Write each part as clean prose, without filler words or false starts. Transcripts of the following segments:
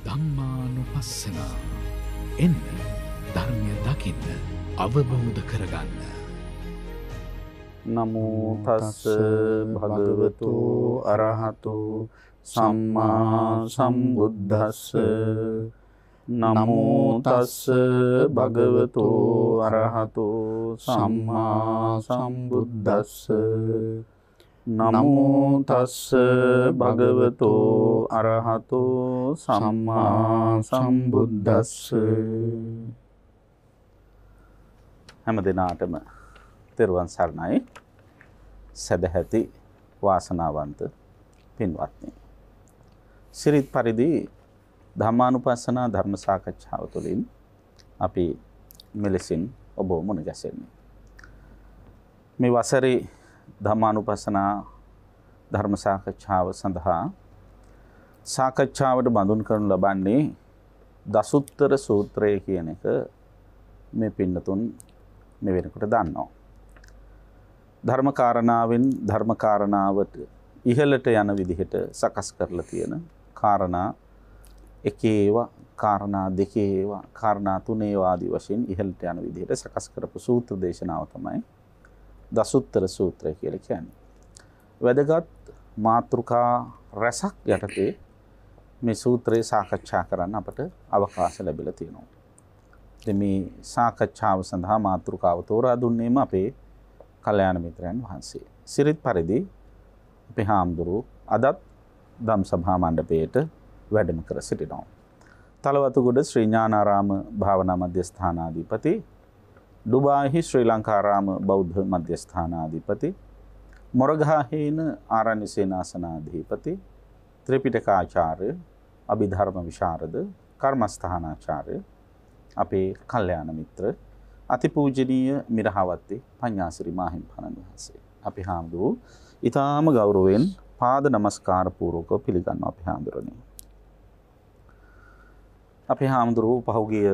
ධම්මානුපස්සන එන්න ධර්මය දකින්න අවබෝධ කරගන්න. නමෝ තස්ස භගවතු අරහතු සම්මා සම්බුද්දස්ස. නමෝ තස්ස භගවතු අරහතු සම්මා සම්බුද්දස්ස. නමෝ තස්ස භගවතු අරහතු සම්මා සම්බුද්දස්ස. හැම දිනාටම තෙරුවන් සරණයි. සදැහැති වාසනාවන්ත පින්වත්නි, සිරිත් පරිදි ධම්මානුපස්සන ධර්ම සාකච්ඡාව තුළින් අපි මෙලෙසින් ඔබ මුණ ගැසෙන්නේ. මේ වසරේ ධම්මානුපස්සන ධර්ම සාකච්ඡාව සඳහා සාකච්ඡාවට බඳුන් කරනු ලබන්නේ දසුත්තර සූත්‍රය කියන එක මේ පින්නතුන් මේ වෙනකොට දන්නවා. ධර්මකාරණාවෙන් ධර්මකාරණාවට ඉහළට යන විදිහට සකස් කරලා තියෙන කාරණා එකේවා, කාරණා දෙකේවා, කාරණා තුනේවා ආදී වශයෙන් ඉහළට යන විදිහට සකස් කරපු සූත්‍ර දේශනාව තමයි දසුත්තර සූත්‍රය කියලා කියන්නේ. වැදගත් මාතෘකා රසක් යටතේ මේ සූත්‍රය සාකච්ඡා කරන්න අපට අවකාශ ලැබිලා තියෙනවා. ඉතින් මේ සාකච්ඡාව සඳහා මාතෘකාව තෝරා දුන්නේම අපේ කල්යාණ මිත්‍රයන් වහන්සේ. සිරිත් පරිදි අපේ හාමුදුරුවෝ අදත් ධම් සභා මණ්ඩපයේට වැඩම කර සිටිනවා. තලවතුගොඩ ශ්‍රී ඥානාරාම භාවනා මධ්‍යස්ථානාධිපති, ඩුබායිහි ශ්‍රී ලංකාරාම බෞද්ධ මධ්‍යස්ථානාධිපති, මොරගහහේන ආරණ්‍ය සේනාසනාධිපති, ත්‍රිපිටකාචාර්ය, අභිධර්ම විශාරද, කර්මස්ථානාචාර්ය අපේ කල්යාණ මිත්‍ර අතිපූජනීය මිරහවත්තේ පඤ්ඤාසිරි මාහිම්පාණන් වහන්සේ. අපි හාමුදුරුවෝ ඊටාම ගෞරවයෙන් පාද නමස්කාර පූර්වකව පිළිගන්නවා. අපි හාමුදුරනේ, අපි හාමුදුරුවෝ පහුගිය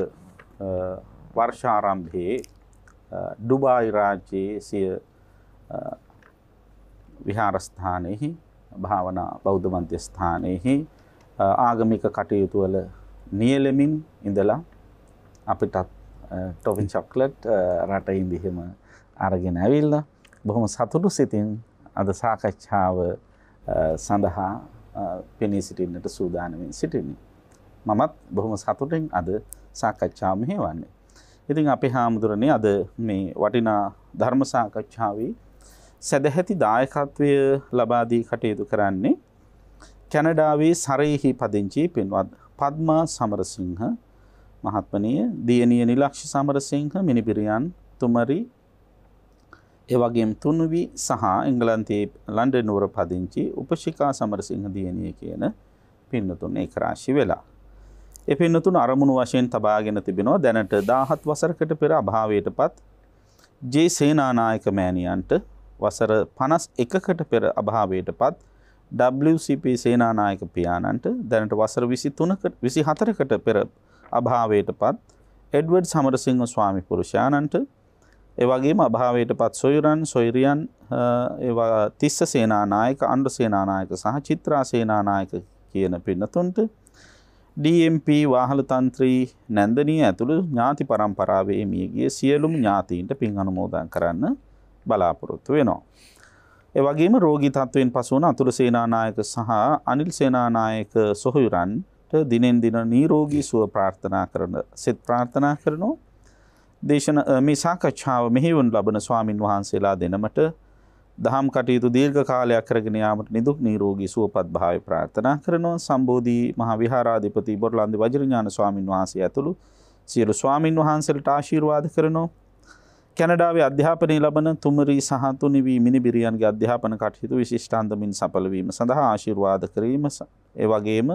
වර්ෂාරම්භයේ ඩුබායි රාජ්‍යයේ සිය විහාරස්ථානයෙහි, භාවනා බෞද්ධ මධ්‍යස්ථානයෙහි ආගමික කටයුතු වල නියැලෙමින් ඉඳලා අපිටත් ටොෆි චොක්ලට් රටේ ඉඳිහිම අරගෙන ඇවිල්ලා බොහොම සතුටු සිතින් අද සාකච්ඡාව සඳහා පෙනී සිටින්නට සූදානමින් සිටින්නේ. මමත් බොහොම සතුටින් අද සාකච්ඡාව මෙහෙවන්නේ. ඉතින් අපේ හාමුදුරනේ අද මේ වටිනා ධර්ම සාකච්ඡාවේ සදැහැති දායකත්වය ලබා දී කටයුතු කරන්නේ කැනඩාවේ සරේහි පදිංචි පින්වත් පද්මා සමරසිංහ මහත්මනිය, දියණිය නිලක්ෂ සමරසිංහ මිනිබිරියන් තුමරි, එවැගේම තුනුවි සහ එංගලන්තයේ ලන්ඩන් නුවර පදිංචි උපශිකා සමරසිංහ දියණිය කියන පින්නතුන් එක් රාශි වෙලා. ඒ පින්නතුන් අරමුණු වශයෙන් තබාගෙන තිබෙනවා දැනට 17 වසරකට පෙර අභාවයටපත් ජේ සේනානායක මෑණියන්ට, වසර 51කට පෙර අභාවයටපත් WCP සේනානායක පියාණන්ට, දැනට වසර 24කට පෙර අභාවයටපත් එඩ්වඩ් සමරසිංහ ස්වාමි පුරුෂයාණන්ට, එවැගේම අභාවයටපත් සොයුරියන් තිස්ස සේනානායක, අනුර සේනානායක සහ චිත්‍රා සේනානායක කියන පින්නතුන්ට, DMP වාහල තන්ත්‍රී නැන්දනී ඇතුළු ඥාති පරම්පරාවේ මියගිය සියලුම ඥාතීන්ට පින් අනුමෝදන් කරන්න බලාපොරොත්තු වෙනවා. එවැගේම රෝගී තත්වයෙන් පසු වන අතුල සේනානායක සහ අනිල් සේනානායක සොහොයුරන්ට දිනෙන් දින නිරෝගී සුව ප්‍රාර්ථනා කරන සෙත් ප්‍රාර්ථනා කරනවා. මේ සාකච්ඡාව මෙහෙවනු ලබන ස්වාමින් වහන්සේලා දෙනමට දහම් කටයුතු දීර්ඝ කාලයක් කරගෙන යාමට නිදුක් නිරෝගී සුවපත් භාවය ප්‍රාර්ථනා කරනවා. සම්බෝධි මහා විහාරාධිපති බොරලන්දේ වජිරඥාන ස්වාමින් වහන්සේ ඇතුළු සියලු ස්වාමින් වහන්සේලාට ආශිර්වාද කරනවා. කැනඩාවේ අධ්‍යාපනය ලබන තුමරි සහ තුනිවි මිනිබිරියන්ගේ අධ්‍යාපන කටයුතු විශිෂ්ට අන්දමින් සඵල වීම සඳහා ආශිර්වාද කිරීම, ඒ වගේම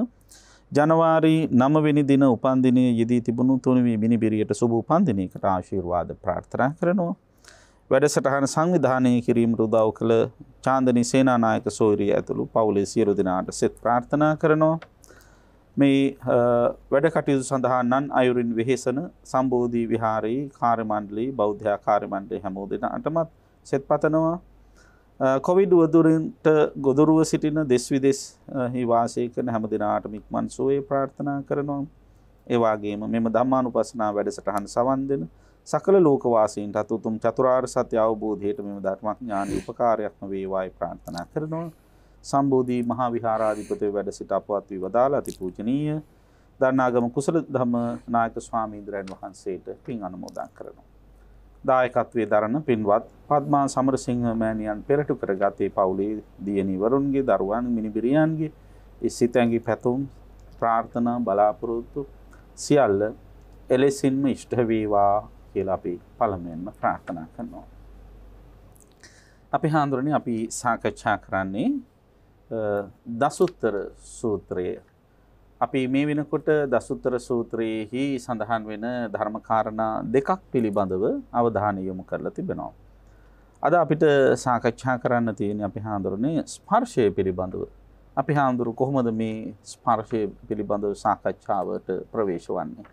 ජනවාරි 9 වෙනි දින උපන්දිනයේ යෙදී තිබුණු තුනිවි මිනිබිරියට සුබ උපන්දිනයකට ආශිර්වාද ප්‍රාර්ථනා කරනවා. වැඩසටහන සංවිධානය කිරීමට උදව් කළ චාන්දනී සේනානායක සොයුරිය ඇතුළු පවුලේ සියලු දෙනාට සෙත් ප්‍රාර්ථනා කරනවා. මේ වැඩ කටයුතු සඳහා නන් අයුරින් වෙහෙසන සම්බෝධි විහාරයේ කාර්ය මණ්ඩලයේ බෞද්ධ කාර්ය මණ්ඩලයේ හැමෝ දෙනාටමත් සෙත් පතනවා. කොවිඩ් වදුරන්ට ගොදුරුව සිටින දෙස් විදෙස් හි වාසය කරන හැම දිනාටම ඉක්මන් සුවය ප්‍රාර්ථනා කරනවා. ඒ වගේම මෙම ධම්මානුපස්සනා වැඩසටහන සවන් දෙන සකල ලෝකවාසීන්ට උතුම් චතුරාර්ය සත්‍ය අවබෝධයට මෙම ධර්මඥානීය උපකාරයක්ම වේවායි ප්‍රාර්ථනා කරනවා. සම්බෝධි මහා විහාරාධිපති වැඩ සිට අපවත් වී වදාළ අතිපූජනීය දන්නාගම කුසල ධම්ම නායක ස්වාමීන් වහන්සේට පින් අනුමෝදන් කරනවා. දායකත්වයේ දරන පින්වත් පද්මා සමරසිංහ මෑණියන් පෙරටු කරගත්තේ පවුලේ දියණිවරුන්ගේ දරුවන් මිනිබිරියන්ගේ ඒ සිතැඟි පැතුම් ප්‍රාර්ථනා බලාපොරොත්තු සියල්ල එලෙසින්ම ඉෂ්ට වේවා කියලා අපි පළමුවෙන්ම ප්‍රාර්ථනා කරනවා. අපි හාමුදුරනේ අපි සාකච්ඡා කරන්නේ දසුත්තර සූත්‍රය. අපි මේ වෙනකොට දසුත්තර සූත්‍රයේහි සඳහන් වෙන ධර්මකාරණා දෙකක් පිළිබඳව අවධානය යොමු කරලා තිබෙනවා. අද අපිට සාකච්ඡා කරන්න තියෙන්නේ අපි හාමුදුරනේ ස්පර්ශය පිළිබඳව. අපි හාමුදුරු කොහොමද මේ ස්පර්ශය පිළිබඳව සාකච්ඡාවට ප්‍රවේශ වන්නේ?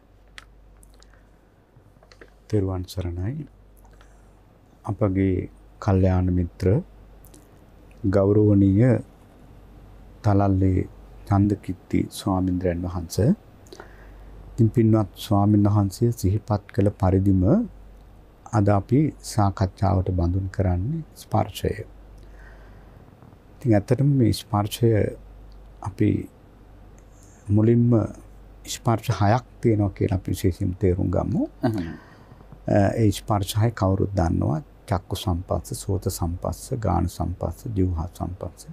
තෙරුවන් සරණයි. අපගේ කල්යාණ මිත්‍ර ගෞරවනීය තලල්ලේ චන්දකිත්ති ස්වාමීන්ද්‍රයන් වහන්සේ, ඉතින් පින්වත් ස්වාමීන් වහන්සේ සිහිපත් කළ පරිදිම අද අපි සාකච්ඡාවට බඳුන් කරන්නේ ස්පර්ශය. ඉතින් ඇත්තටම මේ ස්පර්ශය අපි මුලින්ම ස්පර්ශ 6ක් තියෙනවා කියලා අපි විශේෂයෙන් තේරුම් ගමු. ඒ ස්පර්ශ 6 කවුරුත් දන්නවා. චක්කු සම්පස්ස, සෝත සම්පස්ස, ගාන සම්පස්ස, ජීවහා සම්පස්ස.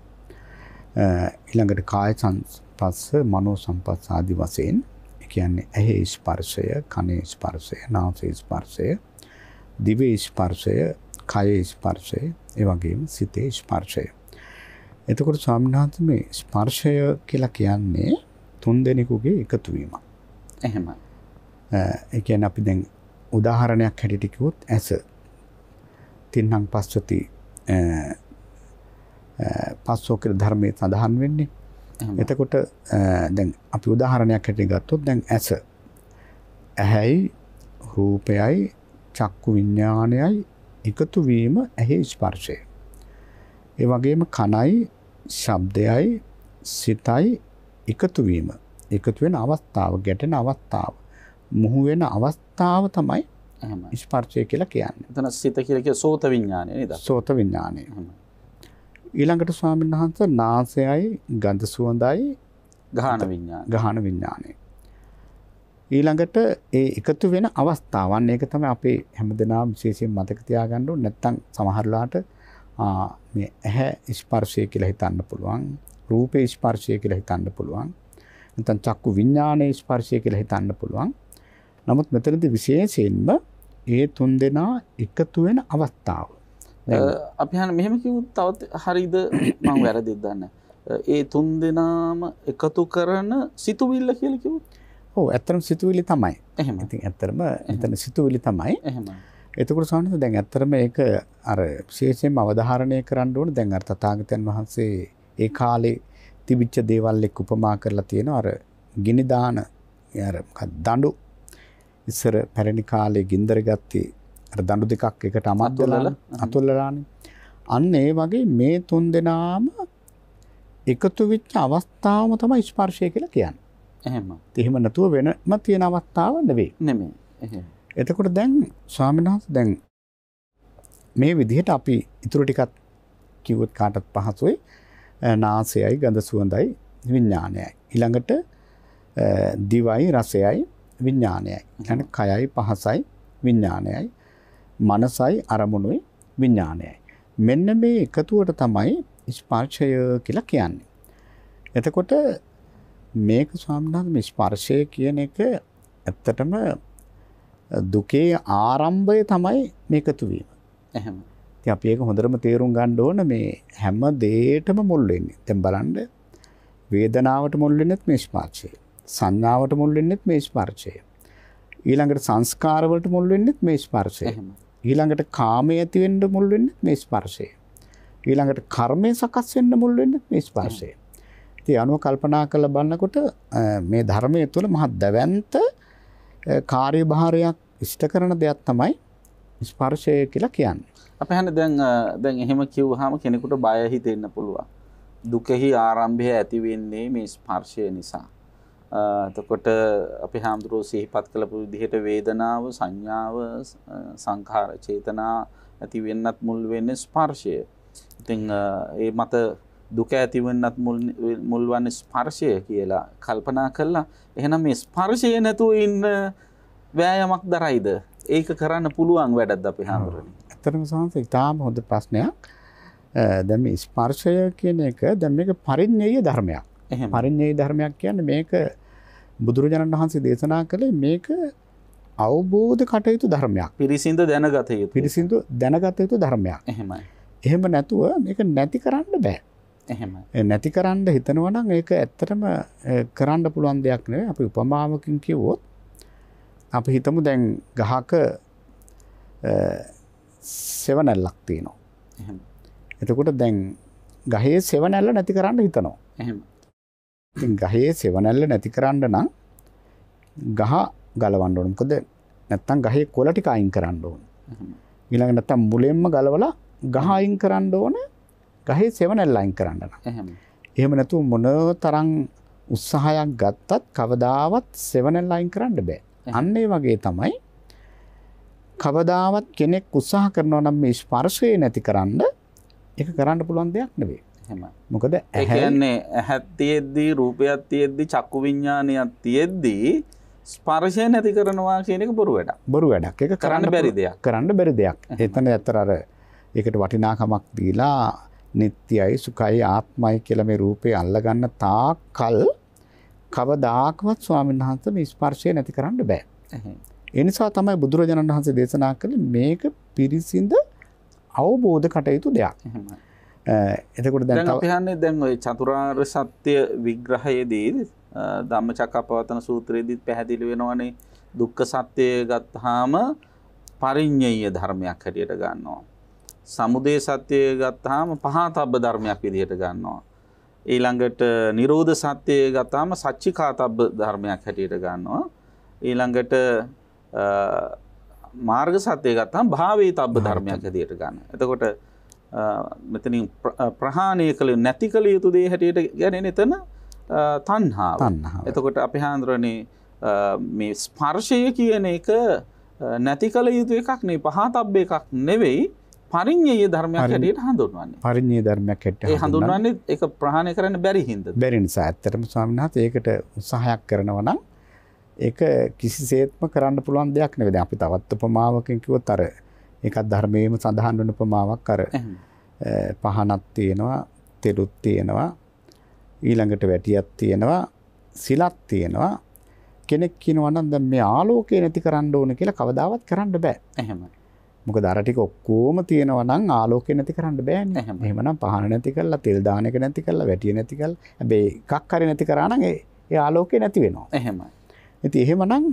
ඊළඟට කාය සංස්පස්ස, මනෝ සංපස්ස ආදී වශයෙන්, ඒ කියන්නේ ඇහි ස්පර්ශය, කනේ ස්පර්ශය, නාසයේ ස්පර්ශය, දිවේ ස්පර්ශය, කයේ ස්පර්ශය, ඒ වගේම සිතේ ස්පර්ශය. එතකොට ස්වාමීන් වහන්සේ මේ ස්පර්ශය කියලා කියන්නේ තුන් දෙනෙකුගේ එකතු වීමක්. එහෙමයි. ඒ කියන්නේ අපි දැන් උදාහරණයක් හැටියට කිව්වොත් ඇස තින්නම් පස්සති පස්සෝ කියලා ධර්මයේ සඳහන් වෙන්නේ. එතකොට දැන් අපි උදාහරණයක් හැටියට ගත්තොත් දැන් ඇස, ඇහැයි රූපයයි චක්කු විඥානයයි එකතු වීම ඇහි ස්පර්ශය. ඒ වගේම කනයි ශබ්දයයි සිතයි එකතු වීම, එකතු වෙන අවස්ථාව, ගැටෙන අවස්ථාව, මුහු වෙන අවස්ථාව තමයි ස්පර්ශය කියලා කියන්නේ. එතන සිත කියලා කිය සෝත විඥානය නේද? සෝත විඥානය. ඊළඟට ස්වාමීන් වහන්සේ නාසයයි ගඳ සුවඳයි ගාහන විඥානය. ගාහන විඥානය. ඊළඟට ඒ එකතු වෙන අවස්ථාවන්, ඒක තමයි අපේ හැමදෙනාම විශේෂයෙන් මතක තියාගන්න ඕනේ. නැත්නම් සමහරලාට මේ ඇහැ ස්පර්ශය කියලා හිතන්න පුළුවන්, රූපේ ස්පර්ශය කියලා හිතන්න පුළුවන්, නැත්නම් චක්කු විඥානයේ ස්පර්ශය කියලා හිතන්න පුළුවන්. නමුත් මෙතනදී විශේෂයෙන්ම ඒ තුන් දෙනා එකතු වෙන අවස්ථාව. අපි හන මෙහෙම කිව්වොත් තවත් හරියද මම වැරදිද දන්නේ. ඒ තුන් දෙනාම එකතු කරන සිතුවිල්ල කියලා කිව්වොත්? ඔව්, ඇත්තටම සිතුවිලි තමයි. එහෙම. ඉතින් ඇත්තටම එතන සිතුවිලි තමයි. එහෙමයි. එතකොට සාමාන්‍යයෙන් දැන් ඇත්තටම ඒක අර විශේෂයෙන්ම අවධාරණය කරන්න ඕනේ. දැන් අර තථාගතයන් වහන්සේ ඒ කාලේ තිබිච්ච දේවල් එක්ක උපමා කරලා තියෙනවා. අර ගිනි දාන අර දඬු ඉස්සර පැරණි කාලේ ගින්දර ගත්තේ අර දඬු දෙකක් එකට අතුල්ලලානේ. අන්න ඒ වගේ මේ තුන් දෙනාම එකතු වෙච්ච අවස්ථාවම තමයි ස්පර්ශය කියලා කියන්නේ. එහෙම. එහෙම නැතුව වෙනම තියෙන අවස්ථාව නෙවෙයි. නෙමෙයි. එහෙම. එතකොට දැන් ස්වාමීන් වහන්සේ දැන් මේ විදිහට අපි ඊටු ටිකක් කිව්වොත් කාටත් පහසුයි. නාසයයි ගඳ සුවඳයි විඥානයයි. ඊළඟට දිවයි රසයයි විඥානයයි. ඊළඟ කයයි පහසයි විඥානයයි. මනසයි අරමුණුයි විඥානයයි. මෙන්න මේ එකතුවට තමයි ස්පර්ශය කියලා කියන්නේ. එතකොට මේක ස්වාමීන් වහන්සේ මේ ස්පර්ශය කියන එක ඇත්තටම දුකේ ආරම්භය තමයි මේකතු වීම. එහෙම. ඉතින් අපි ඒක හොඳටම තේරුම් ගන්න ඕන. මේ හැම දෙයකටම මුල් වෙන්නේ. දැන් බලන්න වේදනාවට මුල් වෙන්නේත් මේ ස්පර්ශය. සංඥාවට මුල් වෙන්නේත් මේ ස්පර්ශය. ඊළඟට සංස්කාර වලට මුල් වෙන්නේත් මේ ස්පර්ශය. ඊළඟට කාමයේ ඇති වෙන්න මුල් වෙන්නේත් මේ ස්පර්ශය. ඊළඟට කර්මය සකස් වෙන්න මුල් වෙන්නේත් මේ ස්පර්ශය. ඉතින් අනුව කල්පනා කරලා බලනකොට මේ ධර්මයේ තුල මහ දැවැන්ත කාර්යභාරයක් ඉෂ්ට කරන දෙයක් තමයි ස්පර්ශය කියලා කියන්නේ. අපි හන්නේ දැන් එහෙම කිව්වහම කෙනෙකුට බය හිතෙන්න පුළුවන්. දුකෙහි ආරම්භය ඇති වෙන්නේ මේ ස්පර්ශය නිසා. එතකොට අපි හාමුදුරුවෝ සිහිපත් කළපු විදිහට වේදනාව, සංඥාව, සංඛාර, චේතනා ඇති වෙන්නත් මුල් වෙන්නේ ස්පර්ශය. ඉතින් ඒ මත දුක ඇති වෙන්නත් මුල් වන්නේ ස්පර්ශය කියලා කල්පනා කළා. එහෙනම් මේ ස්පර්ශය නැතුව ඉන්න වෑයමක් දරයිද? ඒක කරන්න පුළුවන් වැඩක්ද අපි හාමුදුරනේ? ඇත්තටම සමහරවිට ඉතාම හොඳ ප්‍රශ්නයක්. දැන් මේ ස්පර්ශය කියන එක දැන් මේක පරිඤ්ඤය ධර්මයක්. පරිඤ්ඤය ධර්මයක් කියන්නේ මේක බුදුරජාණන් වහන්සේ දේශනා කළේ මේක අවබෝධ කටයුතු ධර්මයක්. පිරිසිඳ දැනගත යුතු. පිරිසිඳ දැනගත යුතු ධර්මයක්. එහෙමයි. එහෙම නැතුව මේක නැති කරන්න බෑ. එහෙමයි. නැති කරන්න හිතනවා නම් ඒක ඇත්තටම කරන්න පුළුවන් දෙයක් නෙවෙයි. අපි උපමාවකින් කිව්වොත් අපි හිතමු දැන් ගහක සෙවණැල්ලක් තියෙනවා. එහෙම. එතකොට දැන් ගහේ සෙවණැල්ල නැති කරන්න හිතනවා. එහෙම. ඉතින් ගහේ සෙවණැල්ල නැති කරන්න නම් ගහ ගලවන්න ඕන. මොකද නැත්තම් ගහේ කොළ ටික අයින් කරන්න ඕන. ඊළඟට නැත්තම් මුලින්ම ගලවලා ගහ අයින් කරන්න ඕන. ගහේ සෙවණැල්ල අයින් කරන්න නම්. එහෙම නැතුව මොන තරම් උත්සාහයක් ගත්තත් කවදාවත් සෙවණැල්ල අයින් කරන්න බෑ. අන්න ඒ වගේ තමයි කවදාවත් කෙනෙක් උත්සාහ කරනවා නම් මේ ස්පර්ශය නැති කරන්න ඒක කරන්න පුළුවන් දෙයක් නෙවෙයි. එහෙමයි. මොකද ඒ කියන්නේ ඇහත් තියෙද්දි රූපයක් තියෙද්දි චක්කු විඥානයක් තියෙද්දි ස්පර්ශය නැති කරනවා කියන එක බොරු වැඩක්. බොරු වැඩක්. ඒක කරන්න බැරි දෙයක්. කරන්න බැරි දෙයක්. එතන ඇත්තට අර ඒකට වටිනාකමක් දීලා නිට්ටයයි සුඛයි ආත්මයි කියලා මේ රූපේ අල්ලගන්න තාක්කල් කවදාකවත් ස්වාමීන් වහන්සේ මේ ස්පර්ශය නැති කරන්න බෑ. ඒ නිසා තමයි බුදුරජාණන් වහන්සේ දේශනා කළේ මේක පිරිසිඳ අවබෝධ කටයුතු දෙයක්. එතකොට දැන් අපි හන්නේ දැන් ওই චතුරාර්ය සත්‍ය විග්‍රහයේදී ධම්මචක්කප්පවත්තන සූත්‍රයේදී පැහැදිලි වෙනවනේ දුක්ඛ සත්‍යය ගත්තාම පරිඤ්ඤය ධර්මයක් හැටියට ගන්නවා. සමුදය සත්‍යය ගත්තාම පහතබ්බ ධර්මයක් විදිහට ගන්නවා. ඊළඟට නිරෝධ සත්‍යය ගත්තාම සච්චිකාතබ්බ ධර්මයක් හැටියට ගන්නවා. ඊළඟට මාර්ග සත්‍යය ගත්තාම භාවේතබ්බ ධර්මයක් හැටියට ගන්නවා. එතකොට මෙතනින් ප්‍රහාණය කළ නැති කළ යුතු දේ හැටියට ගැනෙන එතන තණ්හාව. එතකොට අපි හඳුරන්නේ මේ ස්පර්ශය කියන එක නැති කළ යුතු එකක් නෙවෙයි, පහතබ්බ එකක් නෙවෙයි, පරිඤ්ඤය ධර්මයක් හැටියට හඳුන්වන්නේ. පරිඤ්ඤය ධර්මයක් හැටියට ඒ හඳුන්වන්නේ ඒක ප්‍රහාණය කරන්න බැරි හින්දා. බැරි නිසා ඇත්තටම ස්වාමීන් වහන්සේ ඒකට උත්සාහයක් කරනවා නම් ඒක කිසිසේත්ම කරන්න පුළුවන් දෙයක් නෙවෙයි. දැන් අපි තවත් උපමාවකින් කිව්වොත් අර ඒකත් ධර්මයේම සඳහන් වෙන උපමාවක් අර පහනක් තියෙනවා, තෙලුත් තියෙනවා, ඊළඟට වැටියක් තියෙනවා, සිලක් තියෙනවා. කෙනෙක් කියනවා නම් දැන් මේ ආලෝකය නැති කරන්න ඕන කියලා කවදාවත් කරන්න බෑ. එහෙමයි. මොකද අර ටික ඔක්කොම තියෙනවා නම් ආලෝකය නැති කරන්න බෑනේ. එහෙමනම් පහන නැති කරලා, තෙල් දාන එක නැති කරලා, වැටිය නැති කරලා, හැබැයි එකක් හරි නැති කරා නම් ඒ ආලෝකය නැති වෙනවා. එහෙමයි. ඉතින් එහෙමනම්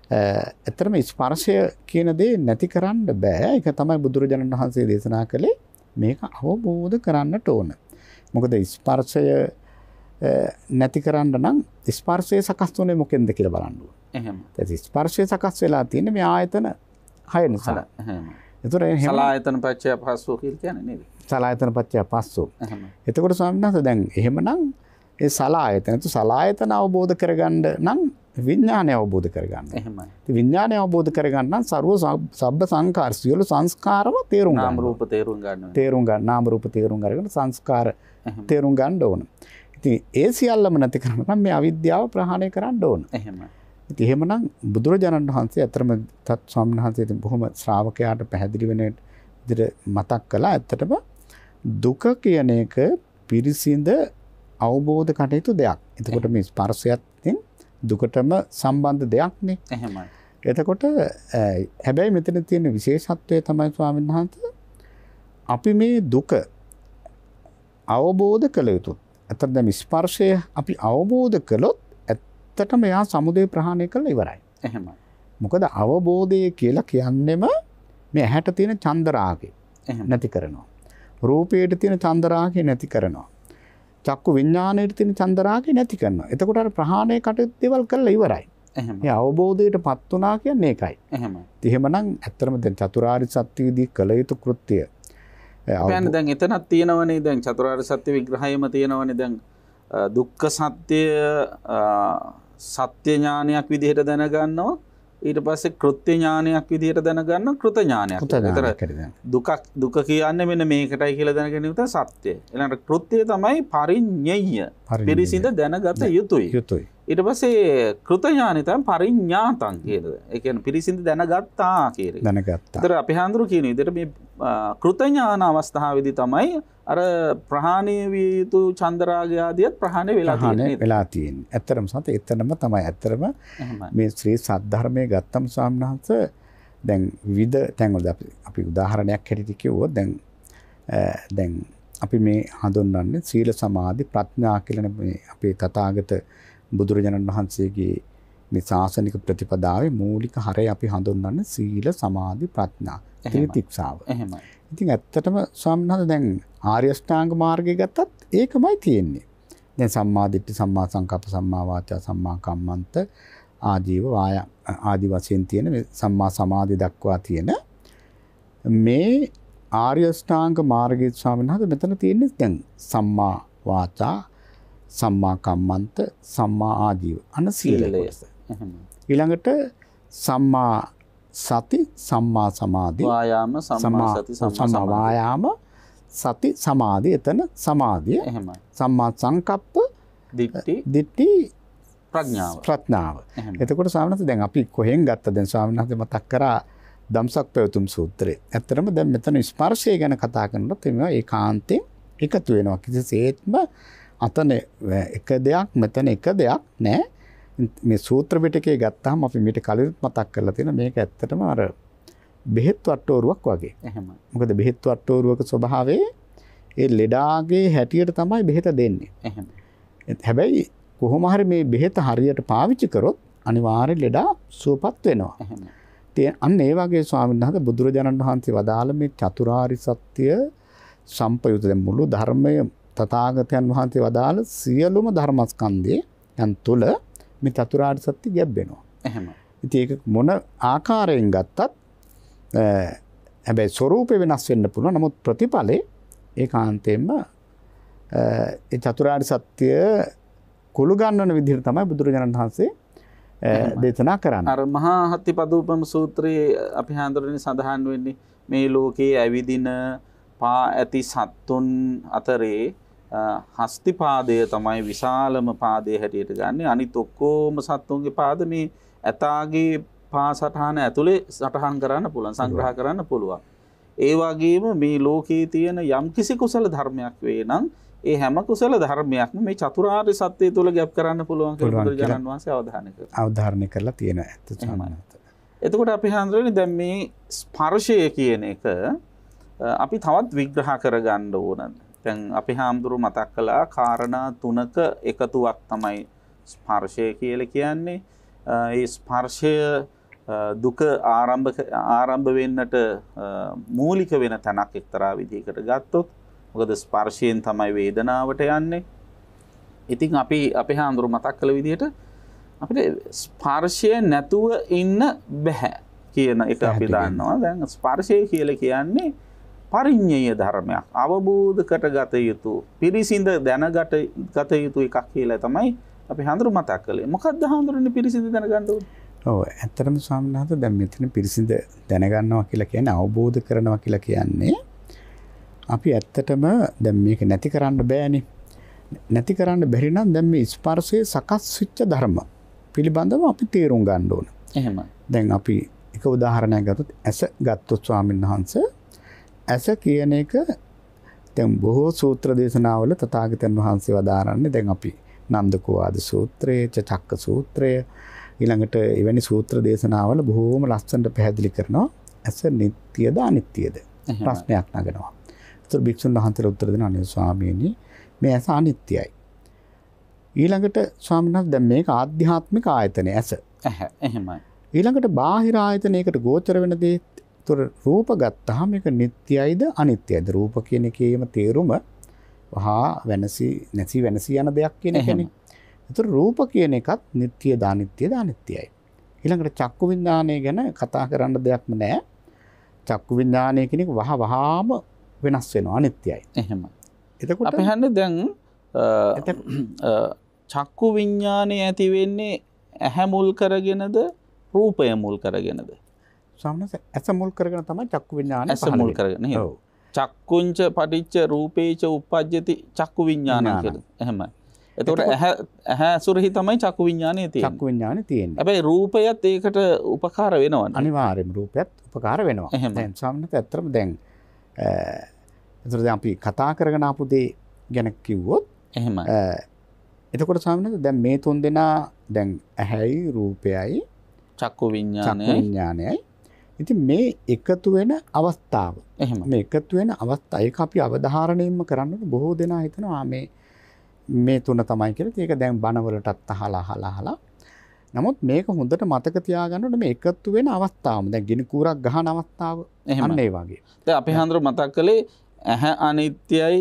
ඇත්තටම ස්පර්ශය කියන දේ නැති කරන්න බෑ. ඒක තමයි බුදුරජාණන් වහන්සේ දේශනා කළේ මේක අවබෝධ කරන්නට ඕන. මොකද ස්පර්ශය නැති කරන්න නම් ස්පර්ශය සකස් වුනේ මොකෙන්ද කියලා බලන්න ඕන. එහෙම. ඒ ස්පර්ශය සකස් වෙලා තියෙන්නේ මේ ආයතන 6 නිසා. එහෙම. ඒතර සලායතන පච්චය පස්සෝ කියලා කියන්නේ නේද? සලායතන පච්චය පස්සෝ. එහෙම. එතකොට ස්වාමීන් වහන්සේ දැන් එහෙමනම් ඒ සලායතන අවබෝධ කරගන්න නම් විඥානය අවබෝධ කරගන්න. එහෙමයි. ඉතින් විඥානය අවබෝධ කරගන්න නම් සර්ව සබ්බ සංකාර සියලු සංස්කාරම තේරුම් ගන්න. නාම රූප තේරුම් ගන්න. තේරුම් ගන්න. නාම රූප තේරුම් ගන්න සංස්කාර තේරුම් ගන්න ඕන. ඉතින් ඒ සියල්ලම නැති කරන්න නම් මේ අවිද්‍යාව ප්‍රහාණය කරන්න ඕන. එහෙමයි. ඉතින් එහෙමනම් බුදුරජාණන් වහන්සේ අතරම තත් ස්වාමීන් වහන්සේ ඉතින් බොහොම ශ්‍රාවකයාට පැහැදිලි වෙන විදිහට මතක් කළා. ඇත්තටම දුක කියන එක පිරිසිඳ අවබෝධ කටයුතු දෙයක්. එතකොට මේ ස්පර්ශයත් දුකටම සම්බන්ධ දෙයක් නේ. එහෙමයි. එතකොට හැබැයි මෙතන තියෙන විශේෂත්වය තමයි ස්වාමීන් වහන්සේ අපි මේ දුක අවබෝධ කළ යුතුත්. ඇත්තට දැන් ස්පර්ශය අපි අවබෝධ කළොත් ඇත්තටම යා සමුදය ප්‍රහාණය කළා ඉවරයි. එහෙමයි. මොකද අවබෝධය කියලා කියන්නේම මේ ඇහැට තියෙන චන්දරාගය නැති කරනවා. රූපයට තියෙන චන්දරාගය නැති කරනවා. චක්කු විඥාණයට තියෙන චන්දරාගය නැති කරනවා. එතකොට අර ප්‍රහාණය කටයුතු දේවල් කළා ඉවරයි. එහෙම. ඒ අවබෝධයටපත් වුණා කියන්නේ ඒකයි. එහෙමයි. එහෙමනම් ඇත්තටම දැන් චතුරාර්ය සත්‍ය විදී කළ යුතු කෘත්‍ය කියන්නේ දැන් එතනක් තියෙනවනේ දැන් චතුරාර්ය සත්‍ය විග්‍රහයම තියෙනවනේ දැන් දුක්ඛ සත්‍ය සත්‍ය ඥානයක් විදිහට දැනගන්නවා ඊට පස්සේ කෘත්‍ය ඥානයක් විදිහට දැනගන්න කෘත ඥානයක්. කෘත දුක කියන්නේ මෙන්න මේකටයි කියලා දැනගෙන ඉත සත්‍ය. ඊළඟට කෘත්‍යය තමයි පරිඤ්ඤය. පිරිසිඳ දැනගත යුතුයි. ඊට පස්සේ කෘත ඥානය තමයි පරිඤ්ඤාතං කියලාද. ඒ කියන්නේ පිරිසිඳ දැනගත්තා කියලා. දැනගත්තා. ඒතර අපි හඳුරු කියන විදිහට මේ කෘත ඥාන අවස්ථාවේදී තමයි අර ප්‍රහාණය විය යුතු චන්දරාගය ආදියත් ප්‍රහාණය වෙලා තියෙන්නේ. ඇත්තටම සත එතනම තමයි ඇත්තටම මේ ශ්‍රී සද්ධර්මයේ ගත්තම ස්වාමීන් වහන්සේ දැන් විවිධ තැන්වල අපි උදාහරණයක් හැටියට කිව්වොත් දැන් අපි මේ හඳුන්වන්නේ සීල සමාධි ප්‍රඥා කියලා මේ අපේ තථාගත බුදුරජාණන් වහන්සේගේ මේ ශාසනික ප්‍රතිපදාවේ මූලික හරය අපි හඳුන්වන්නේ සීල සමාධි ප්‍රඥා ත්‍රිතික්ෂාව. එහෙමයි. ඉතින් ඇත්තටම ස්වාමීන් වහන්සේ දැන් ආර්ය අෂ්ටාංග මාර්ගය ගත්තත් ඒකමයි තියෙන්නේ. දැන් සම්මා දිට්ඨි සම්මා සංකප්ප සම්මා වාචා සම්මා කම්මන්ත ආජීව ආදි වශයෙන් තියෙන මේ සම්මා සමාධි දක්වා තියෙන මේ ආර්ය අෂ්ටාංග මාර්ගයේ ස්වාමීන් වහන්සේ මෙතන තියෙන්නේ දැන් සම්මා වාචා සම්මා කම්මන්ත සම්මා ආජීව අන සීලය. ඊළඟට සම්මා සති සම්මා සමාධි වායාම සම්මා සති සම්මා වායාම සති සමාධි එතන සමාධිය. එහෙමයි. සම්මා සංකප්ප දිට්ඨි ප්‍රඥාව. එතකොට ස්වාමීන් වහන්සේ දැන් අපි කොහෙන් ගත්ත දැන් ස්වාමීන් වහන්සේ මතක් කරා ධම්සක් පැවතුම් සූත්‍රය. ඇත්තටම දැන් මෙතන ස්පර්ශය ගැන කතා කරනකොට මේවා ඒකාන්තයෙන් එකතු වෙනවා. කිසිසේත්ම අතන එක දෙයක් මෙතන එක දෙයක් නෑ. මේ සූත්‍ර පිටකේ ගත්තාම අපි මේක කලින් මතක් කරලා තියෙන මේක ඇත්තටම අර බෙහෙත් වට්ටෝරුවක් වගේ. එහෙමයි. මොකද බෙහෙත් වට්ටෝරුවක ස්වභාවය ඒ ලෙඩාගේ හැටියට තමයි බෙහෙත දෙන්නේ. එහෙමයි. හැබැයි කොහොම හරි මේ බෙහෙත හරියට පාවිච්චි කරොත් අනිවාර්යෙන් ලෙඩා සුවපත් වෙනවා. එහෙමයි. අන්න ඒ වගේ ස්වාමීන් වහන්සේ බුදුරජාණන් වහන්සේ වදාළ මේ චතුරාර්ය සත්‍ය සම්පයුත දැන් මුළු ධර්මය තථාගතයන් වහන්සේ වදාළ සියලුම ධර්මස්කන්ධයේ යන් තුල මේ චතුරාර්ය සත්‍ය ගැබ්බෙනවා. එහෙමයි. ඉතින් ඒක මොන ආකාරයෙන් ගත්තත් හැබැයි ස්වરૂපේ වෙනස් වෙන්න පුළුවන්. නමුත් ප්‍රතිඵලේ ඒකාන්තයෙන්ම ඒ චතුරාර්ය සත්‍ය කුළු ගන්නන විදිහට තමයි බුදුරජාණන් වහන්සේ දේශනා කරන්නේ. අර මහා හත්තිපදූපම සූත්‍රයේ අපි හඳුරන්නේ සඳහන් වෙන්නේ මේ ලෝකයේ ඇවිදින පා ඇති සත්තුන් අතරේ හස්තිපාදය තමයි විශාලම පාදයේ හැටියට ගන්න. අනිත් ඔක්කොම සත්තුන්ගේ පාද මේ ඇතාගේ පා සටහන ඇතුලේ සටහන් කරන්න පුළුවන්, සංග්‍රහ කරන්න පුළුවන්. ඒ වගේම මේ ලෝකයේ තියෙන යම් කිසි කුසල ධර්මයක් වේ නම් ඒ හැම කුසල ධර්මයක්ම මේ චතුරාර්ය සත්‍ය තුළ ගැප් කරන්න පුළුවන් කියලා බුදුරජාණන් වහන්සේ අවධාරණය කරලා තියෙනවා. එතකොට අපි හඳුනන්නේ දැන් මේ ස්පර්ශය කියන එක අපි තවත් විග්‍රහ කරගන්න ඕන. දැන් අපි හාමුදුරුවෝ මතක් කළා කාරණා තුනක එකතුවක් තමයි ස්පර්ශය කියලා කියන්නේ. ඒ ස්පර්ශය දුක ආරම්භ වෙන්නට මූලික වෙන තැනක් එක්තරා විදිහකට ගත්තොත් මොකද ස්පර්ශයෙන් තමයි වේදනාවට යන්නේ. ඉතින් අපි හාමුදුරුවෝ මතක් කළ විදිහට අපිට ස්පර්ශය නැතුව ඉන්න බෑ කියන එක අපි දන්නවා. දැන් ස්පර්ශය කියලා කියන්නේ පරිඤ්ඤය ධර්මයක්. අවබෝධ කරගත යුතු, පිරිසිඳ දැනගත යුතු එකක් කියලා තමයි අපි හඳුරු මතක් කළේ. මොකක්ද හඳුරුන්නේ පිරිසිඳ දැනගන්න ඕනේ? ඔව් ඇත්තටම ස්වාමීන් වහන්සේ දැන් මෙතන පිරිසිඳ දැනගන්නවා කියලා කියන්නේ අවබෝධ කරනවා කියලා කියන්නේ අපි ඇත්තටම දැන් මේක නැති කරන්න බෑනේ. නැති කරන්න බැරි නම් දැන් මේ ස්පර්ශයේ සකස් වෙච්ච ධර්ම පිළිබඳව අපි තේරුම් ගන්න ඕන. එහෙමයි. දැන් අපි එක උදාහරණයක් ගත්තොත් ඇස ගත්තොත් ස්වාමීන් වහන්සේ ඇස කියන එක දැන් බොහෝ සූත්‍ර දේශනාවල තථාගතයන් වහන්සේ වදාරන්නේ දැන් අපි නන්දකෝවාද සූත්‍රය, චක්ක සූත්‍රය ඊළඟට එවැනි සූත්‍ර දේශනාවල බොහෝම ලස්සනට පැහැදිලි කරනවා ඇස නිට්ටියද අනිත්‍යද ප්‍රශ්නයක් නගනවා. ඒතර භික්ෂුන් වහන්සේලා උත්තර දෙන අනේ ස්වාමීනි මේ ඇස අනිත්‍යයි. ඊළඟට ස්වාමීන් වහන්සේ දැන් මේක ආධ්‍යාත්මික ආයතනය ඇස. එහෙමයි. ඊළඟට බාහිර ආයතනයකට ගෝචර වෙන දේ ඒතර රූප ගත්තාම මේක නිට්ටයයිද අනිත්‍යයිද? රූප කියන එකේම තේරුම වහා වෙනසි යන දෙයක් කියන එකනේ. ඒතර රූප කියන එකත් නිට්ටියද අනිත්‍යද අනිත්‍යයි. ඊළඟට චක්කු විඥානය ගැන කතා කරන්න දෙයක්ම නැහැ. චක්කු විඥානය කියන එක වහාම වෙනස් වෙනවා අනිත්‍යයි. එහෙමයි. එතකොට අපි හන්නේ දැන් චක්කු විඥානය ඇති වෙන්නේ ඇහැ මුල් කරගෙනද රූපය මුල් කරගෙනද? සාමාන්‍යයෙන් ඇස මුල් කරගෙන තමයි චක්කු විඥානය ඇස මුල් කරගෙන. ඔව්. චක්කුංච පටිච්ච රූපේච උප්පජ්ජති චක්කු විඥානං කියලා. එහෙමයි. එතකොට ඇහැ අසුරෙහි තමයි චක්කු විඥානය තියෙන්නේ. චක්කු විඥානය තියෙන්නේ. හැබැයි රූපයත් ඒකට උපකාර වෙනවනේ. අනිවාර්යයෙන්ම රූපයත් උපකාර වෙනවා. දැන් සාමාන්‍යයෙන් ඇත්තටම දැන් එතකොට දැන් අපි කතා කරගෙන ආපු දේ ගැන කිව්වොත් එහෙමයි. එතකොට සාමාන්‍යයෙන් දැන් මේ තුන් දෙනා දැන් ඇහැයි රූපයයි චක්කු විඥානයයි. ඉතින් මේ එකතු වෙන අවස්ථාව. එහෙම. මේ එකතු වෙන අවස්ථාව ඒක අපි අවධාරණයෙන්ම කරන්න බොහෝ දෙනා හිතනවා මේ තුන තමයි කියලා. ඒක දැන් බණවලටත් අහලා. නමුත් මේක හොඳට මතක තියාගන්න ඕනේ මේ එකතු වෙන අවස්ථාවම. දැන් ගිනි කූරක් ගහන අවස්ථාව අන්න ඒ වගේ. දැන් අපි හඳුර මතක් කළේ ඇහැ අනිත්‍යයි,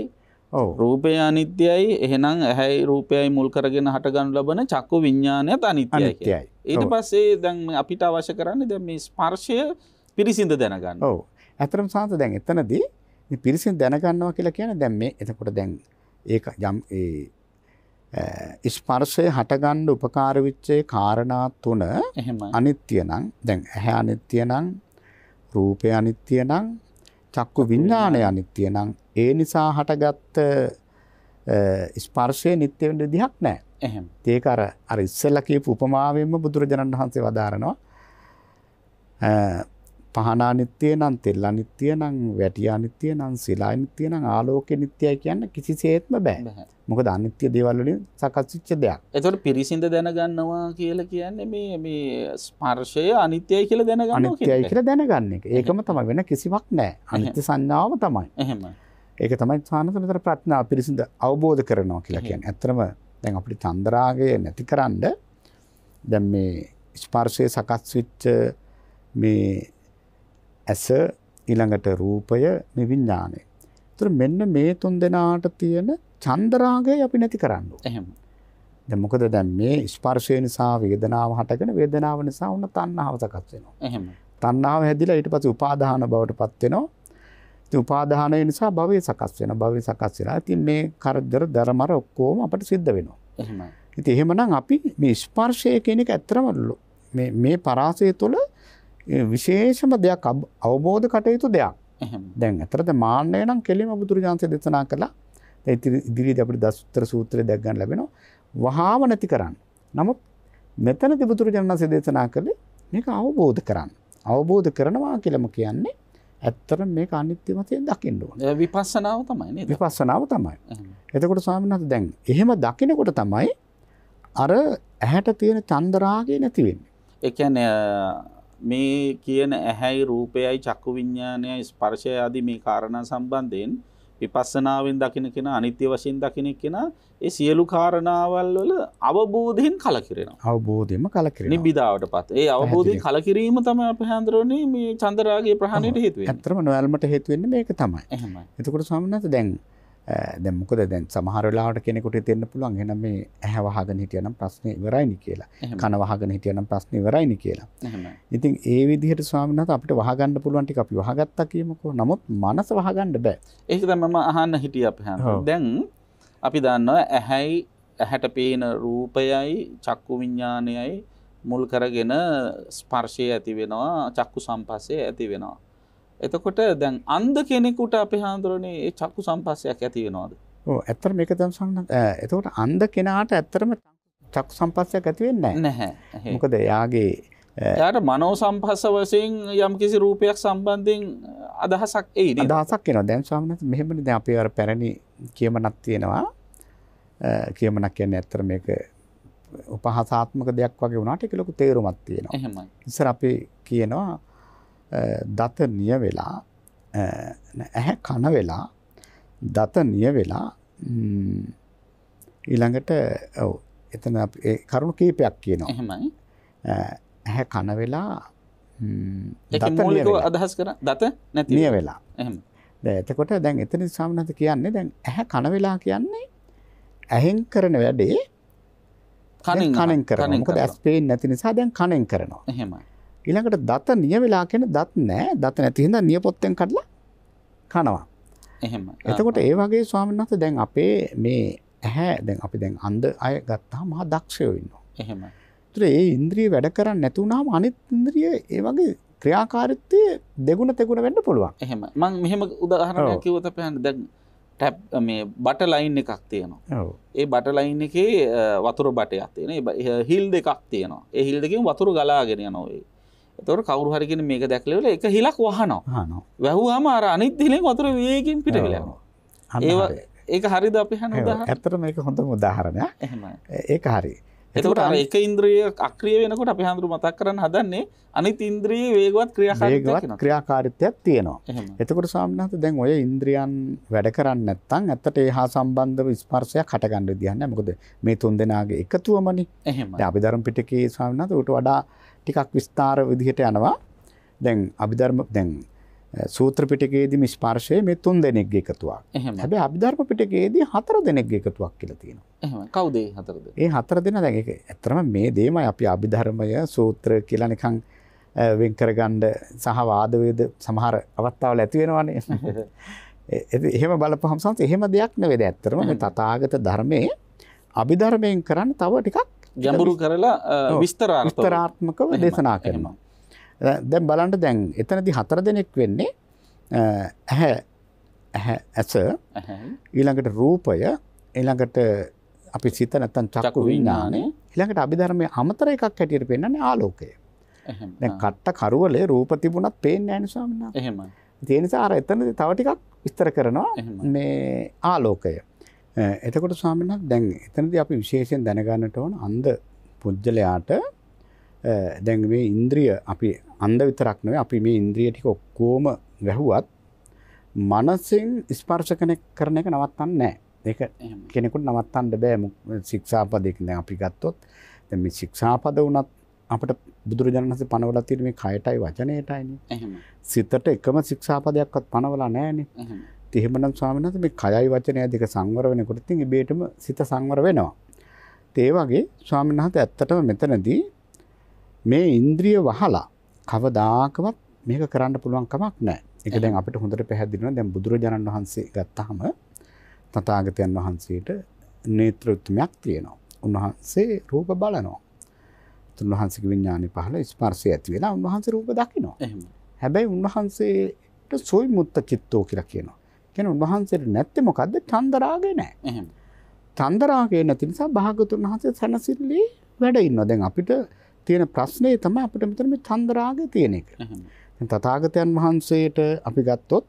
ඔව් රූපය අනිත්‍යයි. එහෙනම් ඇහැයි රූපයයි මුල් කරගෙන හට ගන්න ලබන චක්කු විඥානයත් අනිත්‍යයි කියලා. ඊට පස්සේ දැන් අපිට අවශ්‍ය කරන්නේ දැන් මේ ස්පර්ශය පිරිසිඳ දැනගන්න. ඔව්. ඇත්තටම සාන්ත දැන් එතනදී මේ පිරිසිඳ දැනගන්නවා කියලා කියන්නේ දැන් මේ එතකොට දැන් ඒක යම් ස්පර්ශය හටගන්න උපකාර වෙච්ච කාරණා තුන අනිත්‍ය නම් දැන් ඇහැ අනිත්‍ය නම් රූපය අනිත්‍ය නම් චක්කු විඥානය අනිත්‍ය නම් ඒ නිසා හටගත්ත ස්පර්ශය නිට්ටය වෙන්න විදිහක් නැහැ. එහෙම. ඒක අර ඉස්සෙල්ලා කියපු උපමාවෙන්ම බුදුරජාණන් වහන්සේ වදාරනවා. පහන අනිත්‍ය නම්, තෙල් අනිත්‍ය නම්, වැටි අනිත්‍ය නම්, සිලා අනිත්‍ය නම්, ආලෝකය නිට්ටයයි කියන්න කිසිසේත්ම බෑ. මොකද අනිත්‍ය දේවල් වලින් සකස් වෙච්ච දෙයක්. ඒතකොට පිරිසිඳ දැනගන්නවා කියලා කියන්නේ මේ ස්පර්ශය අනිත්‍යයි කියලා දැනගන්නවා අනිත්‍යයි කියලා දැනගන්න එක. ඒකම තමයි වෙන කිසිවක් නැහැ. අනිත්‍ය සංඥාවම තමයි. එහෙමයි. ඒක තමයි සානසමතර ප්‍රඥා පිරිසිඳ අවබෝධ කරනවා කියලා කියන්නේ. ඇත්තටම දැන් අපිට චන්දරාගය නැතිකරන්න දැන් මේ ස්පර්ශය සකස් වෙච්ච මේ ඇස ඊළඟට රූපය මේ විඥානය. ඒතර මෙන්න මේ තුන් දෙනාට තියෙන චන්දරාගය අපි නැති කරන්න ඕනේ. එහෙම. දැන් මොකද දැන් මේ ස්පර්ශය නිසා වේදනාව හටගෙන වේදනාව නිසා උන තණ්හාව සකස් වෙනවා. එහෙම. තණ්හාව හැදිලා ඊට පස්සේ උපාදාන බවටපත් වෙනවා. ඉතින් උපාදානය නිසා භවය සකස් වෙනවා. භවය සකස් වෙලා ඉතින් මේ කරදර දරමර ඔක්කොම අපිට සිද්ධ වෙනවා. එහෙමයි. ඉතින් එහෙමනම් අපි මේ ස්පර්ශය කියන එක ඇත්තම මේ පරාසය තුළ විශේෂම දෙයක් අවබෝධ කටයුතු දෙයක්. එහෙම. දැන් අතරද මාන්නය නම් කෙලිම බුදුරජාණන්සේ දේශනා කළා. දැන් ඉදිරියේදී අපිට දසුත්තර සූත්‍රය දැක් ගන්න ලැබෙනවා. වහාම නැති කරන්න. නමුත් මෙතනදී බුදුරජාණන්සේ දේශනා කළේ මේක අවබෝධ කරන්න. අවබෝධ කරනවා කියලාම කියන්නේ ඇත්තටම මේක අනිත්‍ය වශයෙන් දකින්න ඕනේ. විපස්සනාව තමයි නේද? විපස්සනාව තමයි. එතකොට ස්වාමීන් වහන්සේ දැන් එහෙම දකිනකොට තමයි අර ඇහැට තියෙන චන්දරාගය නැති වෙන්නේ. ඒ කියන්නේ මේ කියන ඇහැයි රූපයයි චක්කු විඥානයයි ස්පර්ශය ආදී මේ කාරණා සම්බන්ධයෙන් විපස්සනාවෙන් දකින කෙනා අනිත්‍ය වශයෙන් දකින කෙනා ඒ සියලු කාරණාවල් වල අවබෝධයෙන් කලකිරෙනවා. අවබෝධයෙන්ම කලකිරෙනවා. නිබ්බිදාවටපත්. ඒ අවබෝධයෙන් කලකිරීම තමයි අපි හඳුරන්නේ මේ චන්දරාගයේ ප්‍රහාණයට හේතු වෙන්නේ. ඇත්තටම නොයල්මට හේතු වෙන්නේ මේක තමයි. එහෙමයි. එතකොට ස්වාමීන් වහන්සේ දැන් මොකද දැන් සමහර වෙලාවට කෙනෙකුට හිතෙන්න පුළුවන් එහෙනම් මේ ඇහැ වහගෙන හිටියනම් ප්‍රශ්නේ ඉවරයිනි කියලා. කන වහගෙන හිටියනම් ප්‍රශ්නේ ඉවරයිනි කියලා. එහෙමයි. ඉතින් ඒ විදිහට ස්වාමීන් වහන්සේ අපිට වහගන්න පුළුවන් ටික අපි වහගත්තා කියමුකෝ. නමුත් මනස වහගන්න බෑ. ඒක තමයි මම අහන්න හිටියේ අපි හඳුනන. දැන් අපි දන්නවා ඇහැට පේන රූපයයි චක්කු විඥානයයි මුල් කරගෙන ස්පර්ශය ඇති වෙනවා, චක්කු සම්පස්සේ ඇති වෙනවා. එතකොට දැන් අන්ධ කෙනෙකුට අපි හඳුරන්නේ ඒ චක්කු සම්පස්සයක් ඇති වෙනවද? ඔව් ඇත්තට මේක තමයි සම්බන්ධ. එතකොට අන්ධ කෙනාට ඇත්තටම චක්කු සම්පස්සයක් ඇති වෙන්නේ නැහැ. මොකද එයාට මනෝ සම්පස්ස වශයෙන් යම්කිසි රූපයක් සම්බන්ධයෙන් අදහසක් එයි නේද? අදහසක් එනවා. දැන් ස්වාමීන් වහන්සේ මෙහෙමනේ දැන් අපි අර පැරණි කියමනක් තියෙනවා. කියමනක් කියන්නේ ඇත්තට මේක උපහාසාත්මක දෙයක් වගේ වුණාට ඒක ලොකු තේරුමක් තියෙනවා. එහෙමයි. ඉස්සර අපි කියනවා දත නිය වෙලා ඇහැ කන වෙලා දත නිය වෙලා ඊළඟට ඔව් එතන අපි ඒ කරුණු කීපයක් කියනවා. එහෙමයි. ඇහැ කන වෙලා ඒක මූලිකව අදහස් කරා දත නැති නිය වෙලා. එහෙම. දැන් එතකොට දැන් එතනදි සාමනත කියන්නේ දැන් ඇහැ කන වෙලා කියන්නේ ඇහෙන් කරන වැඩේ කණෙන් කරනවා. මොකද ඇස් පේන්නේ නැති නිසා දැන් කණෙන් කරනවා. එහෙමයි. ඊළඟට දත නිය වෙලා කියන දත් නැහැ. දත නැති හින්දා නියපොත්තෙන් කඩලා කනවා. එහෙමයි. එතකොට ඒ වගේ ස්වාමීන් වහන්සේ දැන් අපේ මේ ඇහැ දැන් අපි දැන් අන්ධ අය ගත්තාම මහා දක්ෂයෝ ඉන්නවා. එහෙමයි. ඒතර ඒ ඉන්ද්‍රිය වැඩ කරන්නේ නැති වුණාම අනිත් ඉන්ද්‍රිය ඒ වගේ ක්‍රියාකාරීත්වයේ දෙගුණ තෙගුණ වෙන්න පුළුවන්. එහෙමයි. මම මෙහෙම උදාහරණයක් කිව්වොත් අපි හන්නේ දැන් ටැප් මේ බටර් ලයින් එකක් තියෙනවා. ඔව්. ඒ බටර් ලයින් එකේ වතුර බටයක් තියෙනවා. ඒ හිල් දෙකක් තියෙනවා. ඒ හිල් දෙකෙන් වතුර ගලාගෙන යනවා. එතකොට කවුරු හරි කෙනෙක් මේක දැක්ලා ඉවරලා එක හිලක් වහනවා. අහනවා. වැහුවාම අර අනිත් හිලෙන් වතුර වේගයෙන් පිට වෙලා යනවා. ඒක හරිද අපි හන උදාහරණ? ඇත්තටම මේක හොඳම උදාහරණයක්. එහෙමයි. ඒක හරි. එතකොට අර එක ඉන්ද්‍රිය අක්‍රිය වෙනකොට අපි හඳුරු මතක් කරන්න හදන්නේ අනිත් ඉන්ද්‍රියේ වේගවත් ක්‍රියාකාරීත්වයක් තියෙනවා. එහෙමයි. එතකොට ස්වාමීන් වහන්සේ දැන් ඔය ඉන්ද්‍රියන් වැඩ කරන්නේ නැත්නම් ඇත්තට ඒ හා සම්බන්ධව ස්පර්ශයක් හටගන්න විදියක් නැහැ. මොකද මේ තුන් දෙනාගේ එකතුවමනේ. එහෙමයි. දැන් අභිධර්ම පිටකයේ ස්වාමීන් වහන්සේ උට වඩා ටිකක් විස්තර විදිහට යනවා. දැන් අභිධර්ම දැන් සූත්‍ර පිටකයේදී ස්පර්ශය මේ තුන් දෙනෙක්ගේ එකතුවක්. හැබැයි අභිධර්ම පිටකයේදී හතර දෙනෙක්ගේ එකතුවක් කියලා තියෙනවා. එහෙමයි. කවුද ඒ හතර දෙනා? ඒ හතර දෙනා දැන් ඒක ඇත්තටම මේ දෙයමයි අපි අභිධර්මය සූත්‍ර කියලා නිකන් වෙන් කරගන්න සහ වාද වේද සමහර අවස්ථාවල ඇති වෙනවානේ. එහෙම බලපහම සංස එහෙම දෙයක් නෙවෙයි ඇත්තටම මේ තථාගත ධර්මයේ අභිධර්මයෙන් කරන්න තව ටිකක් ගැඹුරු කරලා විස්තරාත්මකව දේශනා කරනවා. දැන් බලන්න දැන් එතනදී හතර දෙනෙක් වෙන්නේ ඇස ඊළඟට රූපය ඊළඟට අපි සිත නැත්තම් චක්කු විඥානය ඊළඟට අභිධර්මයේ අමතර එකක් හැටියට පෙන්නන්නේ ආලෝකය. දැන් කට්ට කරුවලේ රූප තිබුණත් පේන්නේ නැහැ නේ ස්වාමීන් වහන්සේ. එහෙමයි. ඒ නිසා අර එතනදී තව ටිකක් විස්තර කරනවා මේ ආලෝකය. එතකොට ස්වාමීන් වහන්සේ දැන් එතනදී අපි විශේෂයෙන් දැනගන්නට ඕන අන්ධ පුජ්‍යලයාට දැන් මේ ඉන්ද්‍රිය අපි අන්ධ විතරක් නෙවෙයි අපි මේ ඉන්ද්‍රිය ටික ඔක්කොම වැහුවත් මනසෙන් ස්පර්ශ කරන එක නවත්තන්නේ නැහැ. ඒක කෙනෙකුට නවත්තන්න බෑ. ශික්ෂාපදයකින් දැන් අපි ගත්තොත් දැන් මේ ශික්ෂාපද වුණත් අපිට බුදුරජාණන් වහන්සේ පනවලා තියෙන මේ කයටයි වචනයටයිනේ. එහෙමයි. සිතට එකම ශික්ෂාපදයක්වත් පනවලා නැහැනේ. එහෙමයි. එහෙමනම් ස්වාමීන් වහන්සේ මේ කයයි වචනය දෙක සංවර වෙනකොට ඉතින් ඉබේටම සිත සංවර වෙනවා. ඒ වගේ ස්වාමීන් වහන්සේ ඇත්තටම මෙතනදී මේ ඉන්ද්‍රිය වහලා කවදාකවත් මේක කරන්න පුළුවන් කමක් නැහැ. ඒක දැන් අපිට හොඳට පැහැදිලි වෙනවා. දැන් බුදුරජාණන් වහන්සේ ගත්තාම තථාගතයන් වහන්සේට නේත්‍රත්වයක් තියෙනවා. උන්වහන්සේ රූප බලනවා. උන්වහන්සේගේ විඥානෙ පහළ ස්පර්ශය ඇති වෙලා උන්වහන්සේ රූප දකිනවා. එහෙමයි. හැබැයි උන්වහන්සේට සෝයි මුත්ත චිත්තෝ කියලා කියනවා. කියන්නේ උන්වහන්සේට නැත්තේ මොකද්ද? චන්දරාගේ නැහැ. එහෙමයි. චන්දරාගේ නැති නිසා භාගතුන් වහන්සේ සනසිල්ලේ වැඩ ඉන්නවා. දැන් අපිට තියෙන ප්‍රශ්නේ තමයි අපිට මෙතන මේ චන්දරාගය තියෙන එක. දැන් තථාගතයන් වහන්සේට අපි ගත්තොත්